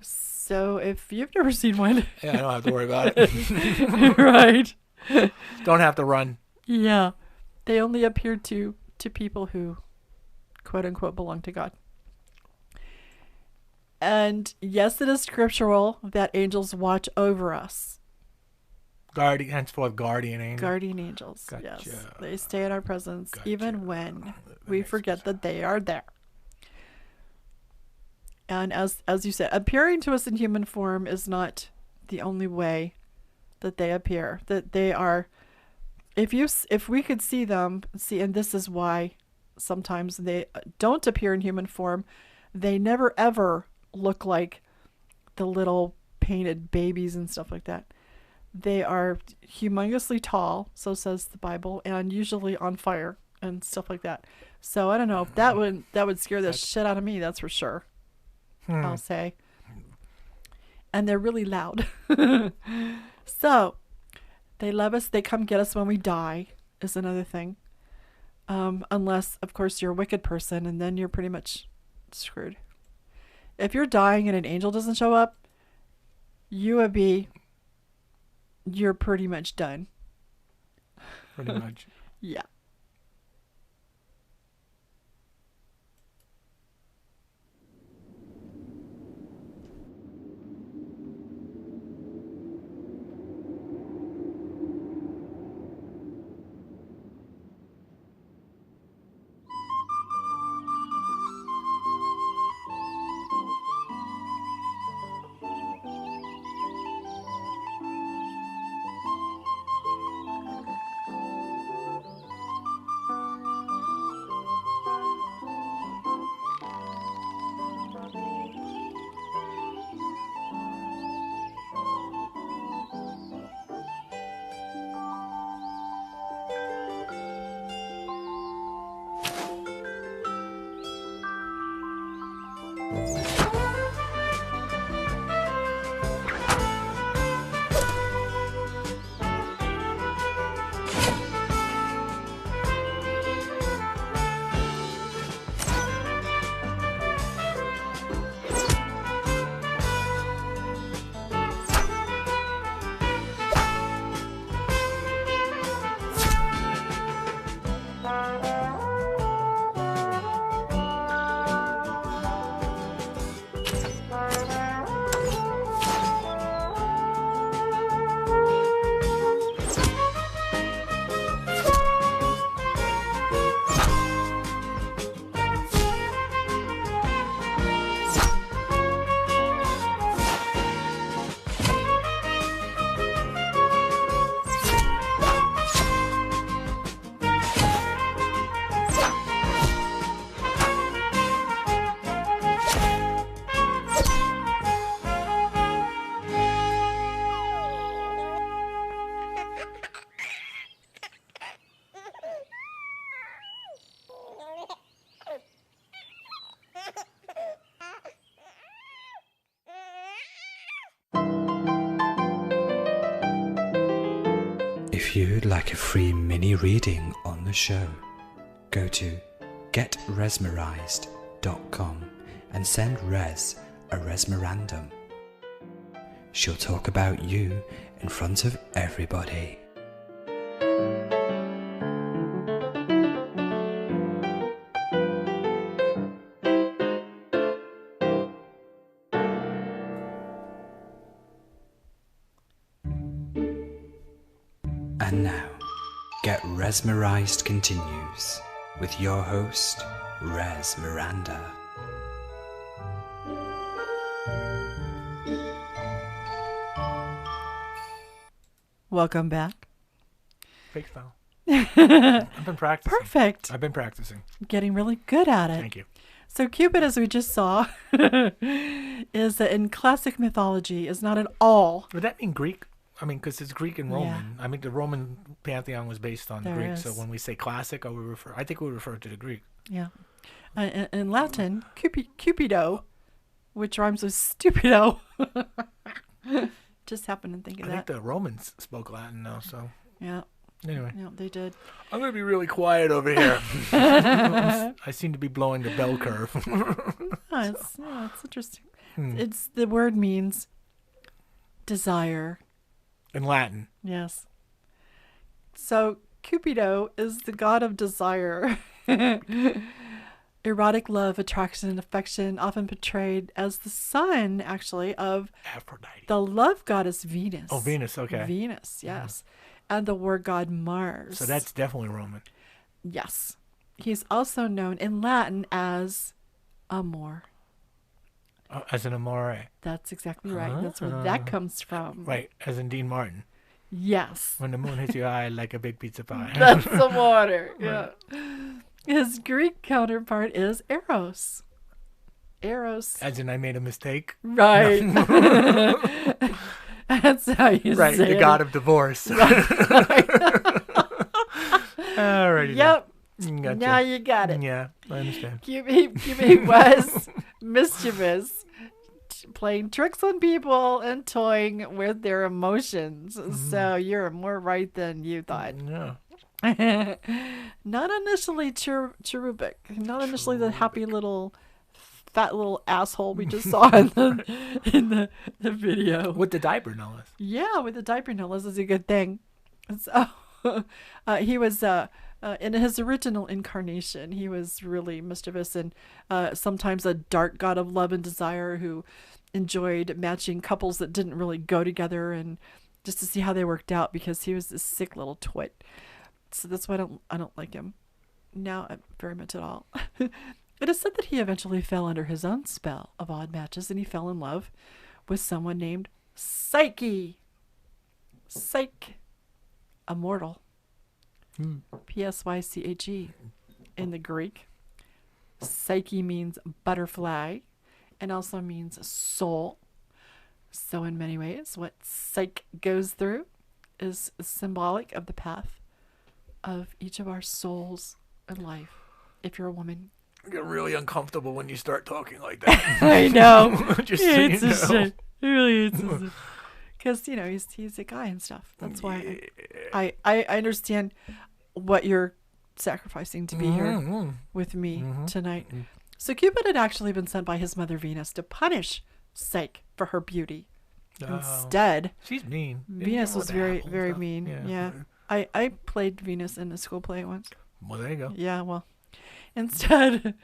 So if you've never seen one. Yeah, I don't have to worry about it. Right. Don't have to run. Yeah. They only appear to people who, quote unquote, belong to God. And yes, it is scriptural that angels watch over us. Henceforth guardian angel. Guardian angels. Gotcha. Yes. They stay in our presence Gotcha. even when That we makes forget sense. that they are there. And as you said, appearing to us in human form is not the only way that they appear. That they are, if we could see them, and this is why sometimes they don't appear in human form, they never ever look like the little painted babies and stuff like that. They are humongously tall, so says the Bible, and usually on fire and stuff like that. So I don't know, that would scare the shit out of me, that's for sure. I'll say. And they're really loud. So they love us, they come get us when we die is another thing. Unless, of course, you're a wicked person, and then you're pretty much screwed. If you're dying and an angel doesn't show up, you're pretty much done. Pretty much. Yeah. If you'd like a free mini reading on the show, go to getresmerized.com and send Res a resmerandum. She'll talk about you in front of everybody. And now, Get Resmerized continues with your host, Res Miranda. Welcome back. Fake style. I've been practicing. Perfect. I've been practicing. Getting really good at it. Thank you. So Cupid, as we just saw, is in classic mythology is not at all. Would that mean Greek? I mean, because it's Greek and Roman. Yeah. I mean, the Roman pantheon was based on There Greek. is. So when we say classic, I think we refer to the Greek. Yeah. In Latin, Cupido, which rhymes with stupido. Just happened to think of I that. think the Romans spoke Latin, though. So Yeah. anyway, Yeah, they did. I'm going to be really quiet over here. I seem to be blowing the bell curve. It's interesting. It's the word means desire. In Latin. Yes. So Cupido is the god of desire. Erotic love, attraction, and affection, often portrayed as the son, actually, of Aphrodite. the love goddess Venus. Oh, Venus. Okay. Venus, yes. And the war god Mars. So that's definitely Roman. Yes. He's also known in Latin as Amor. As an amore. That's exactly right. That's where that comes from. Right. As in Dean Martin. Yes. When the moon hits your eye like a big pizza pie. That's Amor. Yeah. His Greek counterpart is Eros. Eros. As in I made a mistake. Right. That's how you Right. say The it. god of divorce. Alrighty. Yep. then. Gotcha. Now you got it. Yeah, I understand. Cupid was mischievous, playing tricks on people and toying with their emotions. So you're more right than you thought. Yeah. Not initially cherubic. Not initially the happy little fat little asshole we just saw in the video. With the diaper, no less. Yeah, with the diaper no less is a good thing. So he was in his original incarnation, he was really mischievous and sometimes a dark god of love and desire who enjoyed matching couples that didn't really go together and just to see how they worked out because he was this sick little twit. So that's why I don't like him now very much at all. It is said that he eventually fell under his own spell of odd matches and he fell in love with someone named Psyche. Psyche. Immortal. Psyche in the Greek. Psyche means butterfly and also means soul. So in many ways, what Psyche goes through is symbolic of the path of each of our souls in life. If you're a woman. I get really uncomfortable when you start talking like that. I know. Just so you It's know. a shit. It really is. Because, you know, he's a guy and stuff. That's why I understand what you're sacrificing to be here with me tonight. So Cupid had actually been sent by his mother Venus to punish Psyche for her beauty. Instead, she's mean. Venus was very, Apple very stuff. mean. Yeah. I played Venus in a school play once. Well, there you go. Yeah, well. Instead,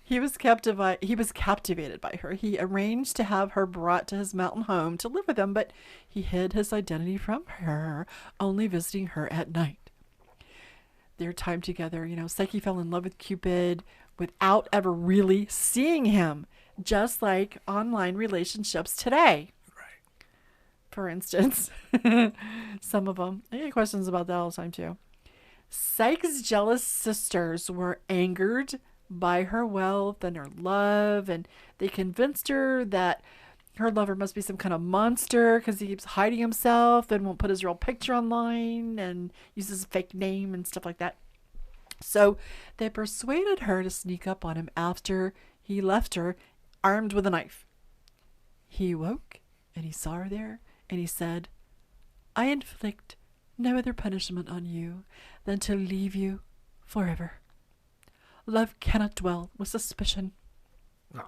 he was captivated by her. He arranged to have her brought to his mountain home to live with him, but he hid his identity from her, only visiting her at night. Their time together, you know, Psyche fell in love with Cupid without ever really seeing him, just like online relationships today. Right. For instance, some of them. I get questions about that all the time too. Psyche's jealous sisters were angered by her wealth and her love, and they convinced her that her lover must be some kind of monster because he keeps hiding himself and won't put his real picture online and uses a fake name and stuff like that. So they persuaded her to sneak up on him after he left her armed with a knife. He woke and he saw her there and he said, "I inflict no other punishment on you than to leave you forever. Love cannot dwell with suspicion. No.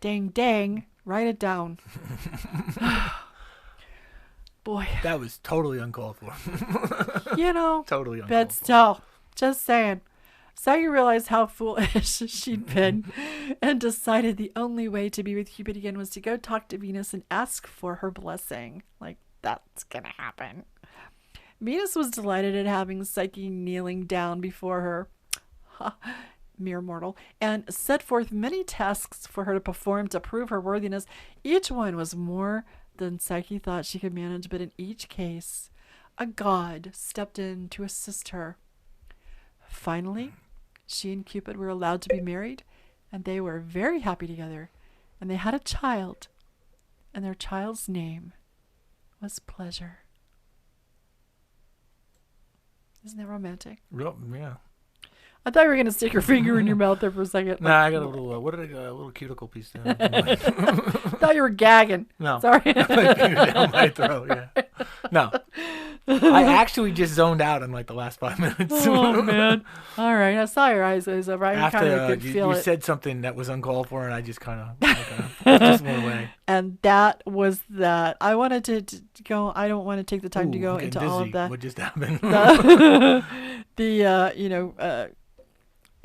Dang, dang. Write it down. Boy. That was totally uncalled for. Totally uncalled but still, just saying. So you realized how foolish she'd been and decided the only way to be with Cupid again was to go talk to Venus and ask for her blessing. Like, that's gonna happen. Venus was delighted at having Psyche kneeling down before her, mere mortal, and set forth many tasks for her to perform to prove her worthiness. Each one was more than Psyche thought she could manage, but in each case, a god stepped in to assist her. Finally, she and Cupid were allowed to be married, and they were very happy together, and they had a child, and their child's name was Pleasure. Isn't that romantic? Yeah. I thought you were going to stick your finger in your mouth there for a second. No, I got a little, what did I got? A little cuticle piece there. I thought you were gagging. No. Sorry. My finger down my throat, yeah. No. I actually just zoned out in like the last 5 minutes. Oh, man. All right. I saw your eyes. I kind of could feel you it. said something that was uncalled for, and I just kind of just went away. And that was that. I wanted to go. I don't want to take the time to go into dizzy. all of that. What just happened?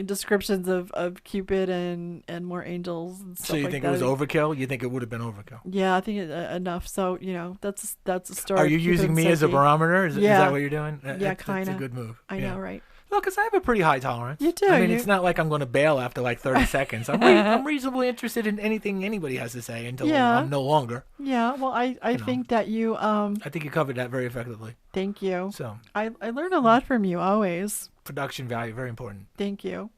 Descriptions of Cupid and more angels and stuff So you like think that. it was overkill? You think it would have been overkill? Yeah, I think enough. So that's a story. Are you using me as a barometer? Is that what you're doing? Yeah, kind of. That's a good move. I know, right? Well, because I have a pretty high tolerance. You do. I mean, it's not like I'm going to bail after like 30 seconds. I'm reasonably interested in anything anybody has to say until I'm no longer. Yeah. Well, I think that you I think you covered that very effectively. Thank you. So I learn a lot from you always. Production value, very important. Thank you.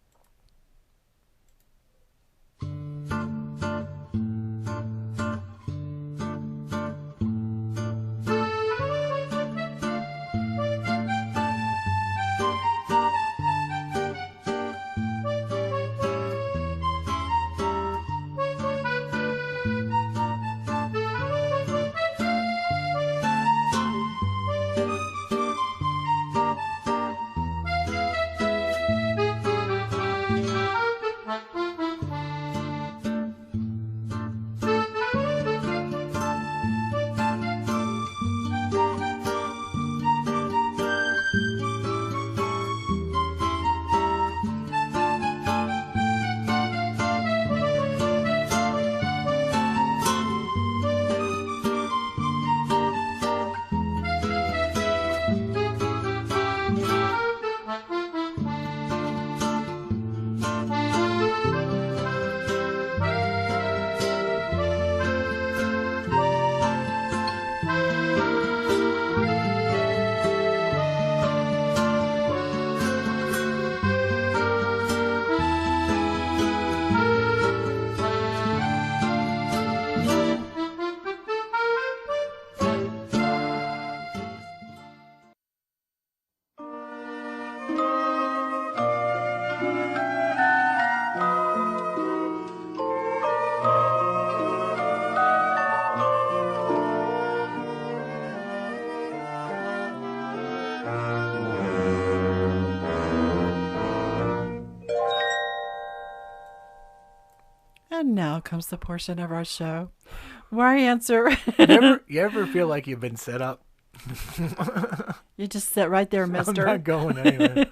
And now comes the portion of our show where I answer. You ever feel like you've been set up? You just sit right there, mister. I'm not going anywhere.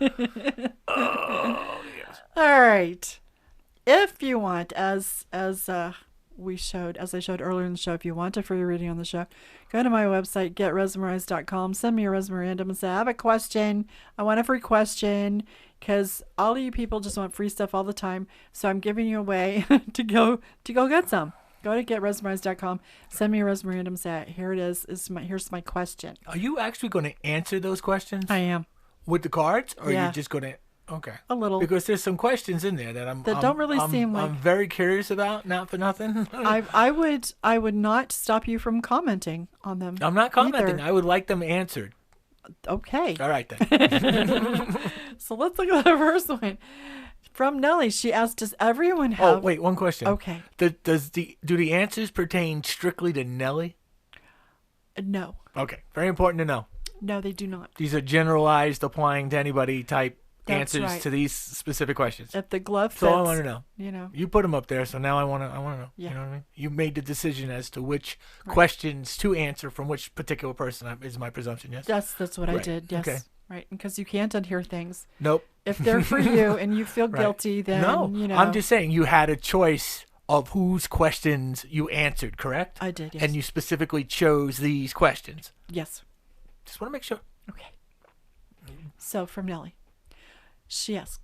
Oh, yes. All right. If you want, as I showed earlier in the show, if you want a free reading on the show, go to my website, getresmerized.com, send me a resmerandum and say, I have a question. I want a free question, because all of you people just want free stuff all the time. So I'm giving you a way to go get some. Go to getresmerized.com, send me a resmerandum, say, here it is. Here's my question. Are you actually going to answer those questions? I am. With the cards? Or Yeah. are you just going to... Okay. A little. Because there's some questions in there that I'm very curious about, not for nothing. I would not stop you from commenting on them. I'm not commenting. either. I would like them answered. Okay. All right, then. So let's look at the first one. From Nellie, she asked, does everyone have... Oh, wait, one question. Okay. Do the answers pertain strictly to Nellie? No. Okay, very important to know. No, they do not. These are generalized, applying to anybody type That's answers right. to these specific questions. If the glove fits, So I want to know. you know. You put them up there, so now I want to know. Yeah. You know what I mean? You made the decision as to which questions to answer from which particular person is my presumption, yes? That's what I Right. did. Yes. Okay. Right. Because you can't unhear things. Nope. If they're for you and you feel Right. guilty, then No, you know. I'm just saying you had a choice of whose questions you answered, correct? I did. Yes. And you specifically chose these questions. Yes. Just want to make sure. Okay. So from Nellie, she asks,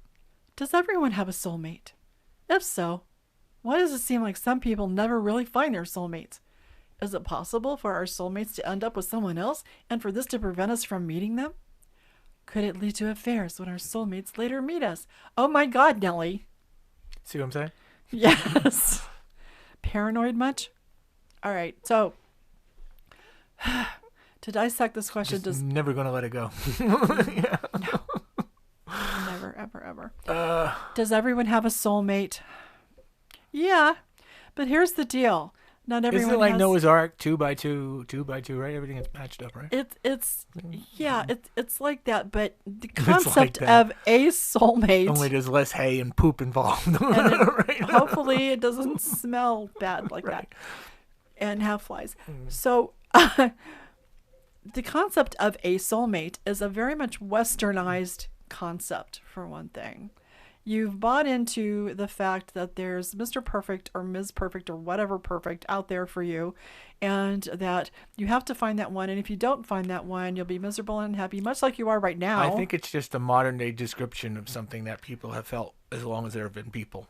"Does everyone have a soulmate? If so, why does it seem like some people never really find their soulmates? Is it possible for our soulmates to end up with someone else and for this to prevent us from meeting them? Could it lead to affairs when our soulmates later meet us?" Oh my God, Nellie. See what I'm saying? Yes. Paranoid much? All right. So to dissect this question, Just never going to let it go. never, ever, ever. Does everyone have a soulmate? Yeah, but here's the deal. Not everyone Isn't it like has... Noah's Ark, 2x2, right? Everything is matched up, right? It's like that, but the like concept that. of a soulmate, Only there's less hay and poop involved. and Right? hopefully it doesn't smell bad like that, and have flies. So the concept of a soulmate is a very much westernized concept, for one thing. You've bought into the fact that there's Mr. Perfect or Ms. Perfect or whatever perfect out there for you, and that you have to find that one. And if you don't find that one, you'll be miserable and unhappy, much like you are right now. I think it's just a modern day description of something that people have felt as long as there have been people.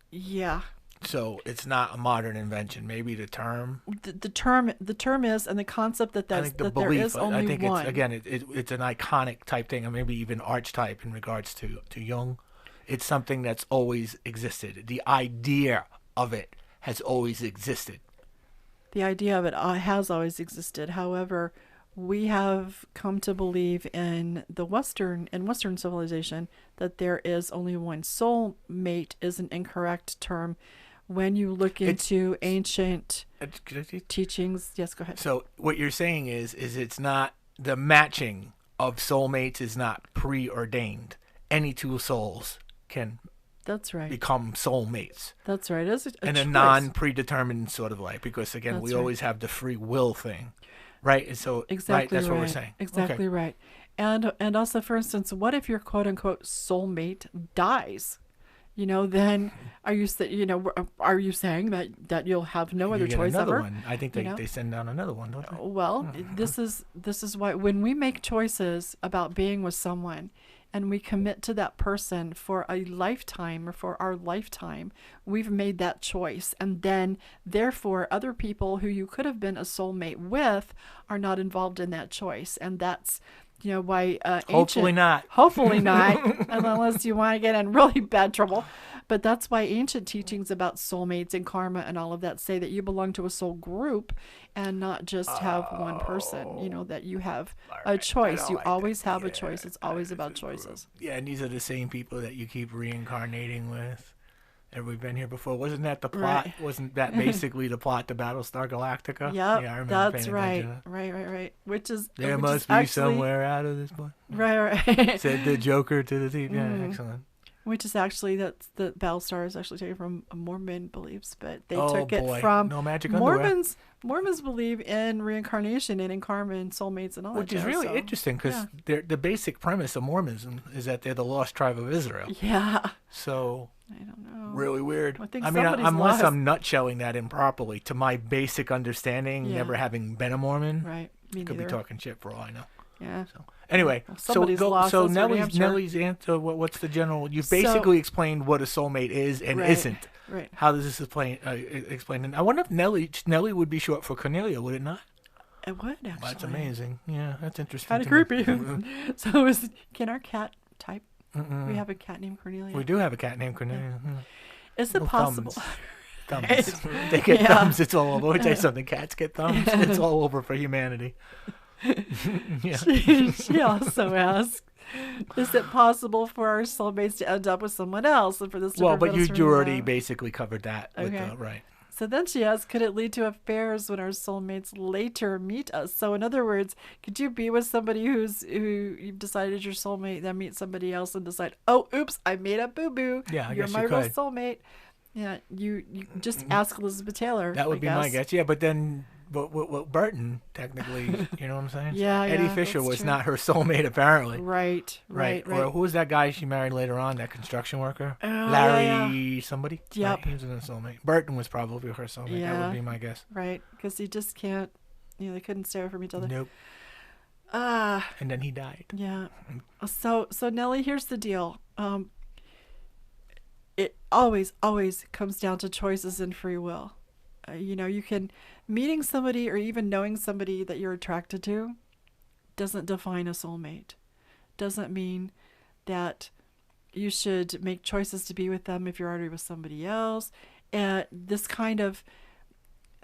Yeah. So it's not a modern invention. Maybe the term. The term is, and the concept that I that's, think the that belief. there is only I think one. it's again. It's an iconic type thing, or maybe even archetype in regards to Jung. It's something that's always existed. The idea of it has always existed. The idea of it has always existed. However, we have come to believe in Western civilization that there is only one. Soulmate is an incorrect term. When you look into ancient teachings, yes, go ahead. So what you're saying is it's not the matching of soulmates is not preordained. Any two souls can That's right. become soulmates. That's right. It's In a choice. non-predetermined sort of way, because again, That's we right. always have the free will thing, right? And so Exactly that's right. what we're saying. Exactly Okay. right. And also, for instance, what if your quote unquote soulmate dies? Then are you saying that you'll have no other You get choice another ever? one. I think they send down another one, don't they? Well, this is why when we make choices about being with someone and we commit to that person for a lifetime or for our lifetime, we've made that choice. And then therefore other people who you could have been a soulmate with are not involved in that choice. And that's why Hopefully not. Hopefully not, unless you want to get in really bad trouble. But that's why ancient teachings about soulmates and karma and all of that say that you belong to a soul group and not just have one person, that you have a choice. You always have a choice. It's always about choices. Yeah, and these are the same people that you keep reincarnating with. Have we been here before? Wasn't that the plot? Right. Wasn't that basically the plot to Battlestar Galactica? Yep, Yeah, I remember that's paying right. attention to that. Right. Which is There which must is be actually, somewhere out of this book. Right. Said the Joker to the thief. Yeah, excellent. Which is actually that's the Battlestar is actually taken from Mormon beliefs, but they Oh, took boy. it from No magic underwear. Mormons believe in reincarnation and in karma and soulmates and all Which that. is jazz, really so, interesting because yeah. the basic premise of Mormonism is that they're the lost tribe of Israel. Yeah. So I don't know. really weird. I think mean, somebody's unless lost. I'm nutshelling that improperly to my basic understanding, Yeah. never having been a Mormon, Right. Me could be neither. talking shit for all I know. Yeah. So anyway, Well, somebody's lost, so that's for damn sure. Nellie's answer. What's the general? You've basically explained what a soulmate is and Right. isn't. Right. How does this explain? And I wonder if Nellie would be short for Cornelia, would it not? It would actually. That's amazing. Yeah, that's interesting. Kind of to me. creepy. So can our cat type? We have a cat named Cornelia. We do have a cat named Cornelia. Yeah. Is it Well, possible? Thumbs. They get Yeah. thumbs. It's all over. Let me tell you something. Cats get thumbs. It's all over for humanity. Yeah. She also asked, is it possible for our soulmates to end up with someone else and for this to Well, but prevent us you from, already basically covered that. With Okay. right. So then she asks, could it lead to affairs when our soulmates later meet us? So in other words, could you be with somebody who you've decided is your soulmate, then meet somebody else and decide, oh, oops, I made a boo-boo. Yeah, I You're guess my you real could. soulmate. Yeah, you just ask Elizabeth Taylor. That would I be my guess. guess. Yeah, but then what Burton, technically, you know what I'm saying? Yeah, Eddie yeah, Fisher that's was true. not her soulmate, apparently. Right. Or who was that guy she married later on, that construction worker? Oh, Larry somebody? Yep. Right, he was a soulmate. Burton was probably her soulmate. That Yeah. would be my guess. Right, because he just can't, they couldn't stay away from each other. Nope. Ah, And then he died. yeah. So Nellie, here's the deal. It always comes down to choices and free will. You can meeting somebody or even knowing somebody that you're attracted to doesn't define a soulmate. Doesn't mean that you should make choices to be with them if you're already with somebody else. And this kind of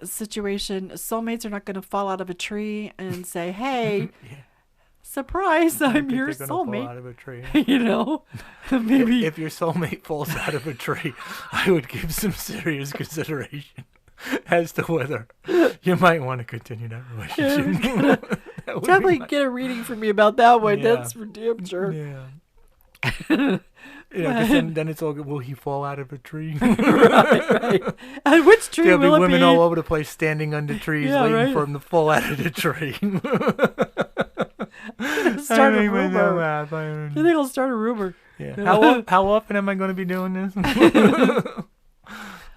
situation, soulmates are not going to fall out of a tree and say, "Hey, Yeah. surprise, I I'm think your they're gonna fall soulmate." out of a tree. Maybe. If your soulmate falls out of a tree, I would give some serious consideration as to whether you might want to continue that relationship. That would be Definitely my- get a reading from me about that one. Yeah. That's for damn sure. Yeah. 'Cause then it's all good. Will he fall out of a tree? Right. And which tree There'll be will it women be? all over the place standing under trees Yeah, waiting right. for him to fall out of the tree. Start a I don't even know rumor. math. I I don't- think I'll start a rumor. Yeah. How often am I going to be doing this?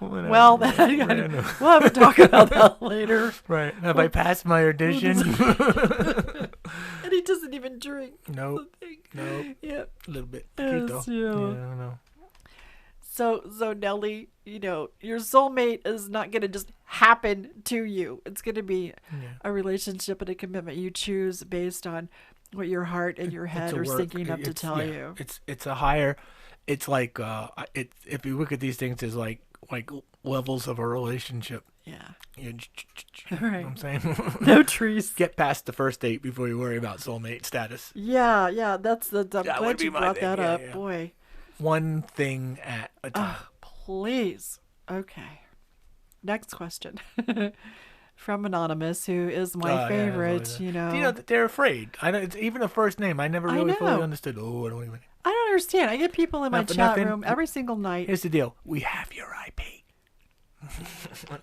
Well, I we'll don't know. have a talk about that later. Right. Have I passed my audition? And he doesn't even drink. Nope. Nope. Yeah. A little bit. Yes, Poquito. yeah. I don't know. So Nellie, your soulmate is not going to just happen to you. It's going to be a relationship and a commitment you choose based on what your heart and your head It's a are work. syncing up to It's- tell yeah. you. It's a higher. It's like if you look at these things as like levels of a relationship. Yeah. You know Right. what I'm saying? No trees. Get past the first date before you worry about soulmate status. Yeah. That's I'm That would glad be you my brought thing, that yeah, up. yeah. Boy. One thing at a time. Please. Okay. Next question. From Anonymous, who is my Yeah, favorite, they're afraid. I know it's even the first name. I never I really fully know. understood. Oh, I don't even. I don't understand. I get people in my Not for chat nothing. room every single night. Here's the deal. We have your IP.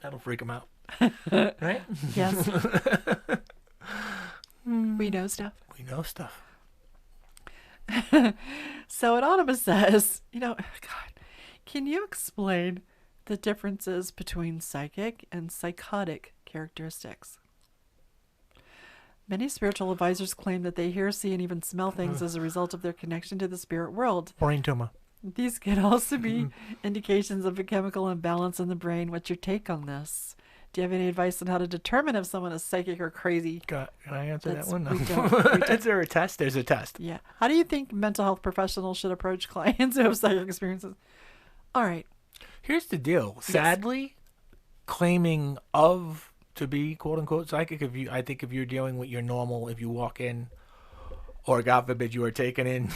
That'll freak them out, right? Yes. We know stuff. We know stuff. So Anonymous says, God, can you explain the differences between psychic and psychotic characteristics? Many spiritual advisors claim that they hear, see, and even smell things as a result of their connection to the spirit world. Brain tumor. These can also be indications of a chemical imbalance in the brain. What's your take on this? Do you have any advice on how to determine if someone is psychic or crazy? Can I answer That's- that one? No. we don't. Is there a test? There's a test. Yeah. How do you think mental health professionals should approach clients who have psychic experiences? All right. Here's the deal. Sadly, claiming to be quote unquote psychic, I think if you're dealing with your normal, if you walk in, or God forbid you are taken in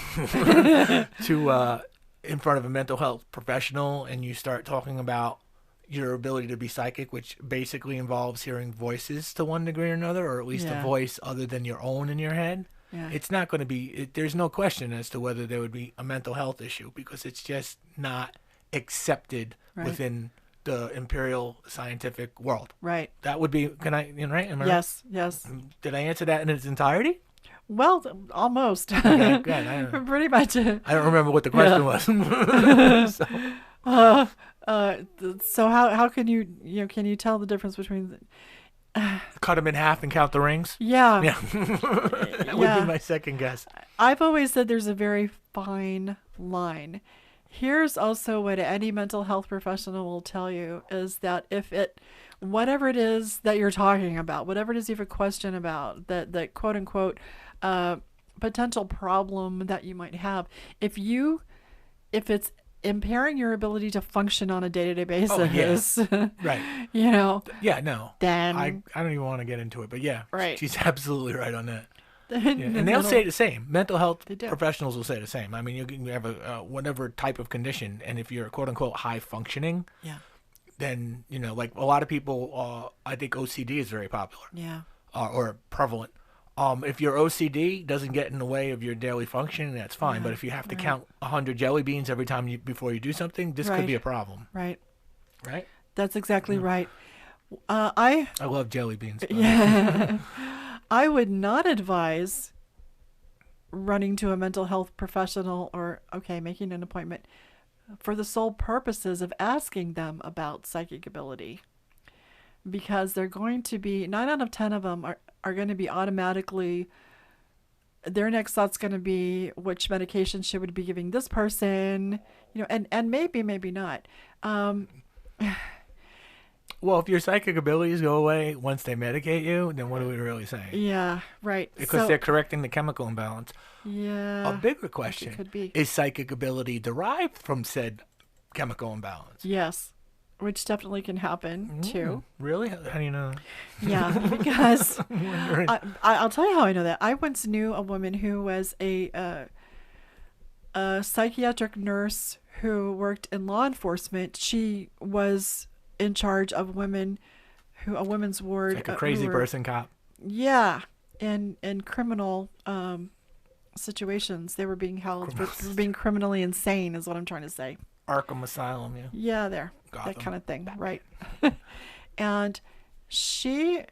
to in front of a mental health professional and you start talking about your ability to be psychic, which basically involves hearing voices to one degree or another, or at least Yeah. a voice other than your own in your head. Yeah. It's not going to be, there's no question as to whether there would be a mental health issue because it's just not accepted Right. within the imperial scientific world. Right. That would be, right? Am I right? Yes. Yes. Did I answer that in its entirety? Well, almost. Okay, good. I don't Pretty much. I don't remember what the question was. So how can you can you tell the difference between? Cut them in half and count the rings? Yeah. Yeah. That would Yeah. be my second guess. I've always said there's a very fine line. Here's also what any mental health professional will tell you is that whatever it is that you're talking about, whatever it is you have a question about, that quote unquote potential problem that you might have, if it's impairing your ability to function on a day-to-day basis, Right. Yeah, no. then I don't even want to get into it, but yeah. Right. She's absolutely right on that. Yeah. And they'll say the same. Mental health do. professionals will say the same. I mean, you have a whatever type of condition, and if you're quote unquote high functioning, yeah. then, like a lot of people, I think OCD is very popular. Yeah. Or prevalent. If your OCD doesn't get in the way of your daily functioning, that's fine. Yeah, But if you have to right. count 100 jelly beans every time before you do something, this could Right. be a problem. Right. Right? That's exactly right. I love jelly beans. But Yeah. I would not advise running to a mental health professional or, making an appointment for the sole purposes of asking them about psychic ability. Because they're going to be, 9 out of 10 of them are going to be automatically, their next thought's going to be, which medication should we be giving this person? And maybe not. Well, if your psychic abilities go away once they medicate you, then what are we really saying? Yeah, right. Because they're correcting the chemical imbalance. Yeah. A bigger question could be. is psychic ability derived from said chemical imbalance? Yes, which definitely can happen too. Really? How do you know? Yeah, because I'm wondering. I'll tell you how I know that. I once knew a woman who was a psychiatric nurse who worked in law enforcement. She was in charge of women, a women's ward. It's like a crazy person cop. Yeah, in criminal situations, they were being held for being criminally insane, is what I'm trying to say. Arkham Asylum, yeah. Yeah, there. Gotham. That kind of thing, right. And she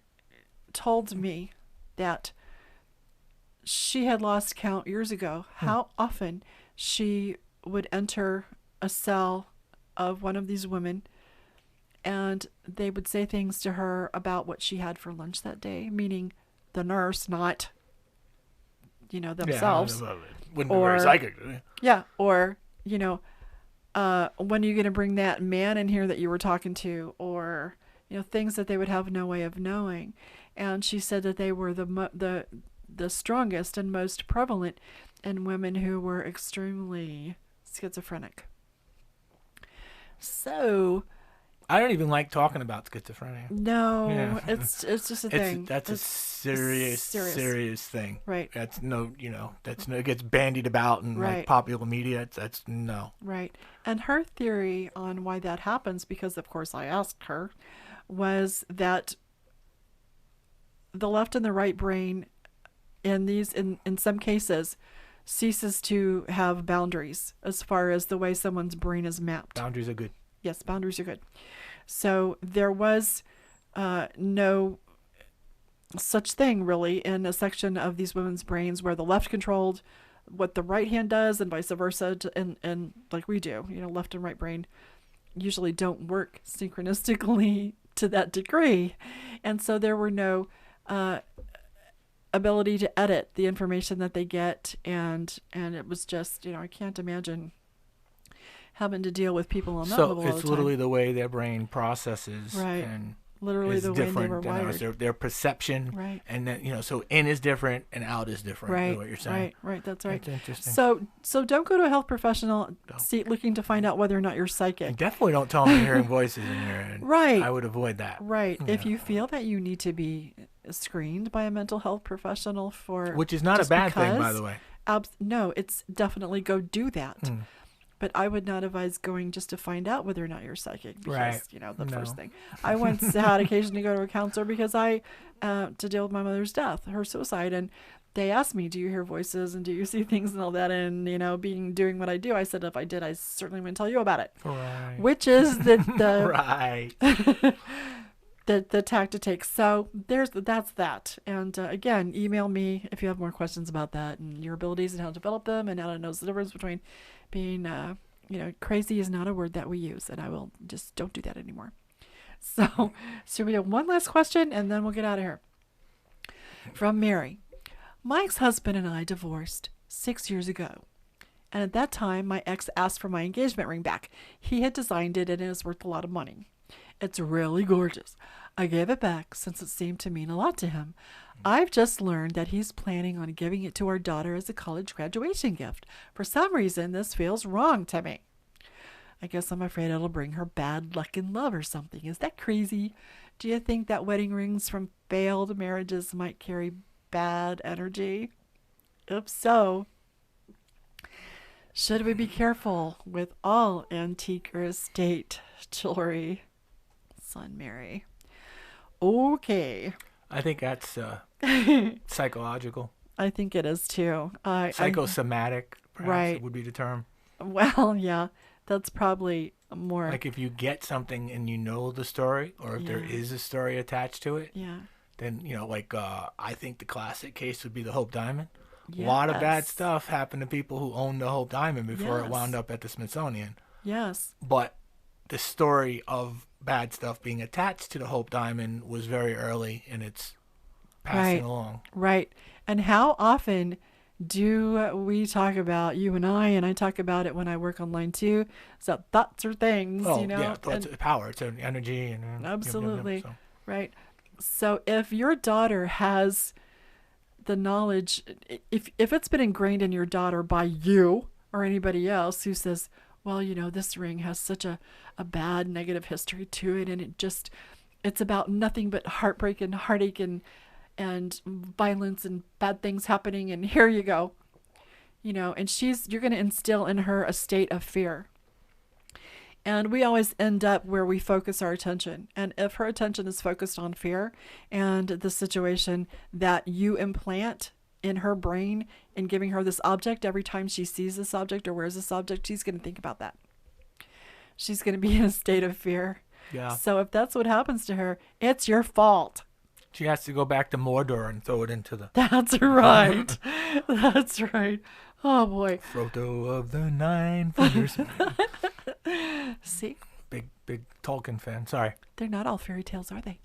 told me that she had lost count years ago how often she would enter a cell of one of these women and they would say things to her about what she had for lunch that day, meaning the nurse, not, themselves. Yeah, wouldn't be very psychic. Yeah, or, when are you going to bring that man in here that you were talking to? Or, things that they would have no way of knowing. And she said that they were the strongest and most prevalent in women who were extremely schizophrenic. So, I don't even like talking about schizophrenia. no, Yeah. it's just a thing. That's a serious thing. Right. That's it gets bandied about in Right. like popular media. That's no. Right. And her theory on why that happens, because of course I asked her, was that the left and the right brain in some cases ceases to have boundaries as far as the way someone's brain is mapped. Boundaries are good. Yes, boundaries are good. So there was no such thing really in a section of these women's brains where the left controlled what the right hand does and vice versa, and like we do, left and right brain usually don't work synchronistically to that degree. And so there were no ability to edit the information that they get, and it was just, I can't imagine having to deal with people on that level all the time. So it's literally the way their brain processes, right? And literally the way they were wired. Their perception, right? And then so in is different and out is different. Right. Is what you're saying. Right. That's right. That's interesting. So don't go to a health professional looking to find out whether or not you're psychic. And definitely don't tell them you're hearing voices in your head. Right. I would avoid that. Right. Yeah. If you feel that you need to be screened by a mental health professional which is not a bad thing, by the way. No, it's definitely go do that. But I would not advise going just to find out whether or not you're psychic. Because, Right. First thing. I once had occasion to go to a counselor because to deal with my mother's death, her suicide. And they asked me, do you hear voices and do you see things and all that? And, doing what I do, I said, if I did, I certainly wouldn't tell you about it. Right. Which is the right. the tack to take. So that's that. And again, email me if you have more questions about that and your abilities and how to develop them and how to know the difference between being, crazy is not a word that we use, and I will just don't do that anymore. So we have one last question, and then we'll get out of here. From Mary. My ex-husband and I divorced 6 years ago. And at that time, my ex asked for my engagement ring back. He had designed it, and it is worth a lot of money. It's really gorgeous. I gave it back since it seemed to mean a lot to him. I've just learned that he's planning on giving it to our daughter as a college graduation gift. For some reason, this feels wrong to me. I guess I'm afraid it'll bring her bad luck in love or something. Is that crazy? Do you think that wedding rings from failed marriages might carry bad energy? If so, should we be careful with all antique or estate jewelry? son, Mary. Okay. I think that's psychological. I think it is too. Psychosomatic, perhaps Right. it would be the term. Well, yeah, that's probably more. Like if you get something and you know the story, or if there Yeah. is a story attached to it, Yeah. then, like I think the classic case would be the Hope Diamond. A lot of bad Yes. stuff happened to people who owned the Hope Diamond before it Yes. wound up at the Smithsonian. Yes. But the story of bad stuff being attached to the Hope Diamond was very early in its passing Right. along. Right. And how often do we talk about, you and I talk about it when I work online too, so thoughts are things, Oh, you know? yeah, thoughts, And- power, it's an energy. And Absolutely. so. Right. So if your daughter has the knowledge, if it's been ingrained in your daughter by you or anybody else who says, well, this ring has such a bad negative history to it, and it's about nothing but heartbreak and heartache and violence and bad things happening, and here you go. And you're going to instill in her a state of fear. And we always end up where we focus our attention. And if her attention is focused on fear and the situation that you implant in her brain in giving her this object, every time she sees this object or wears this object, she's going to think about that. She's going to be in a state of fear. Yeah. So if that's what happens to her, it's your fault. She has to go back to Mordor and throw it into the That's right. That's right. Oh, boy. Frodo of the Nine Fingers. See? Big Tolkien fan. Sorry. They're not all fairy tales, are they?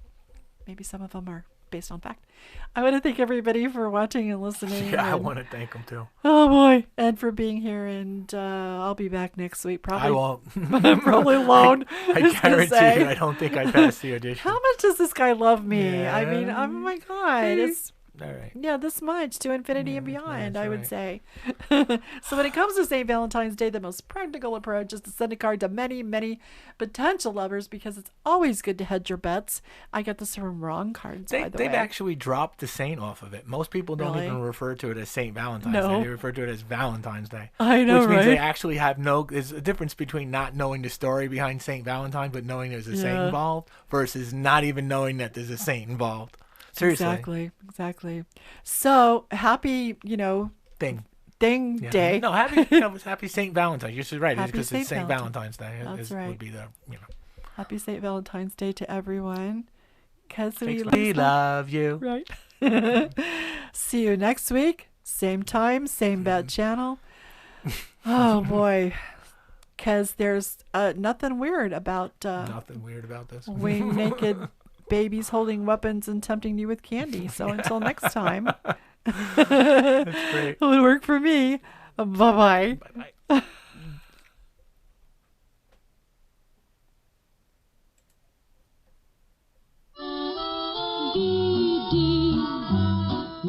Maybe some of them are based on fact. I want to thank everybody for watching and listening. Yeah, I and- want to thank him too. Oh, boy. And for being here. And I'll be back next week. Probably. I won't. I'm probably alone. I was gonna guarantee say. you, I don't think I passed the audition. How much does this guy love me? I mean, Yeah. oh my God. It's All right. Yeah, this much to infinity and beyond, that's I would right. say. So when it comes to St. Valentine's Day, the most practical approach is to send a card to many, many potential lovers, because it's always good to hedge your bets. I got this from wrong cards, by the way. They've actually dropped the saint off of it. Most people don't Really? even refer to it as St. Valentine's No. Day. They refer to it as Valentine's Day. I know, Which means they right? actually have there's a difference between not knowing the story behind St. Valentine, but knowing there's a saint Yeah. involved, versus not even knowing that there's a saint involved. Seriously. Exactly. So happy, Thing. Yeah. day. No, happy St. Valentine's. You're so right. It's Happy because St. it's St. Valentine's Day. That's right. Would be the, Happy St. Valentine's Day to everyone. Because we love you. Right. See you next week. Same time, same bad channel. Oh, boy. Because there's nothing weird about Nothing weird about this. wing naked babies holding weapons and tempting you with candy. So until next time, That's great. it would work for me. Bye-bye. Bye-bye.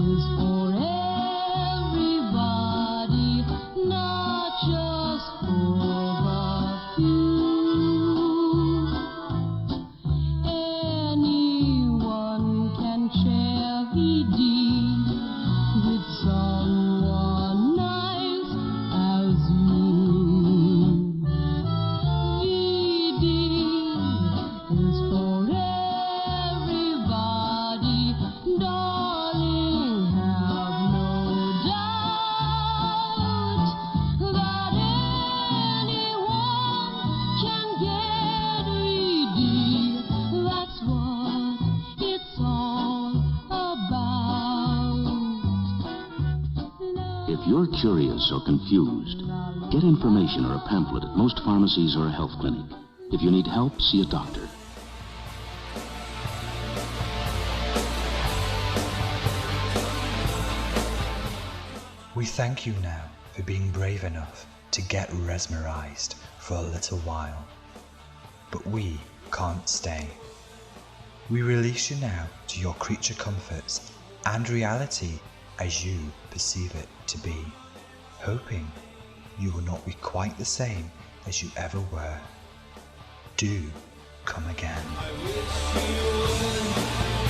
Is for everybody, not just for the few. Anyone can share VD with someone nice as you. VD is for everybody, darling, have no doubt that anyone can get VD. That's what it's all about. If you're curious or confused, get information or a pamphlet at most pharmacies or a health clinic. If you need help, see a doctor. We thank you now for being brave enough to get resmerized for a little while. But we can't stay. We release you now to your creature comforts and reality as you perceive it to be, hoping you will not be quite the same as you ever were. Do come again. I wish you would.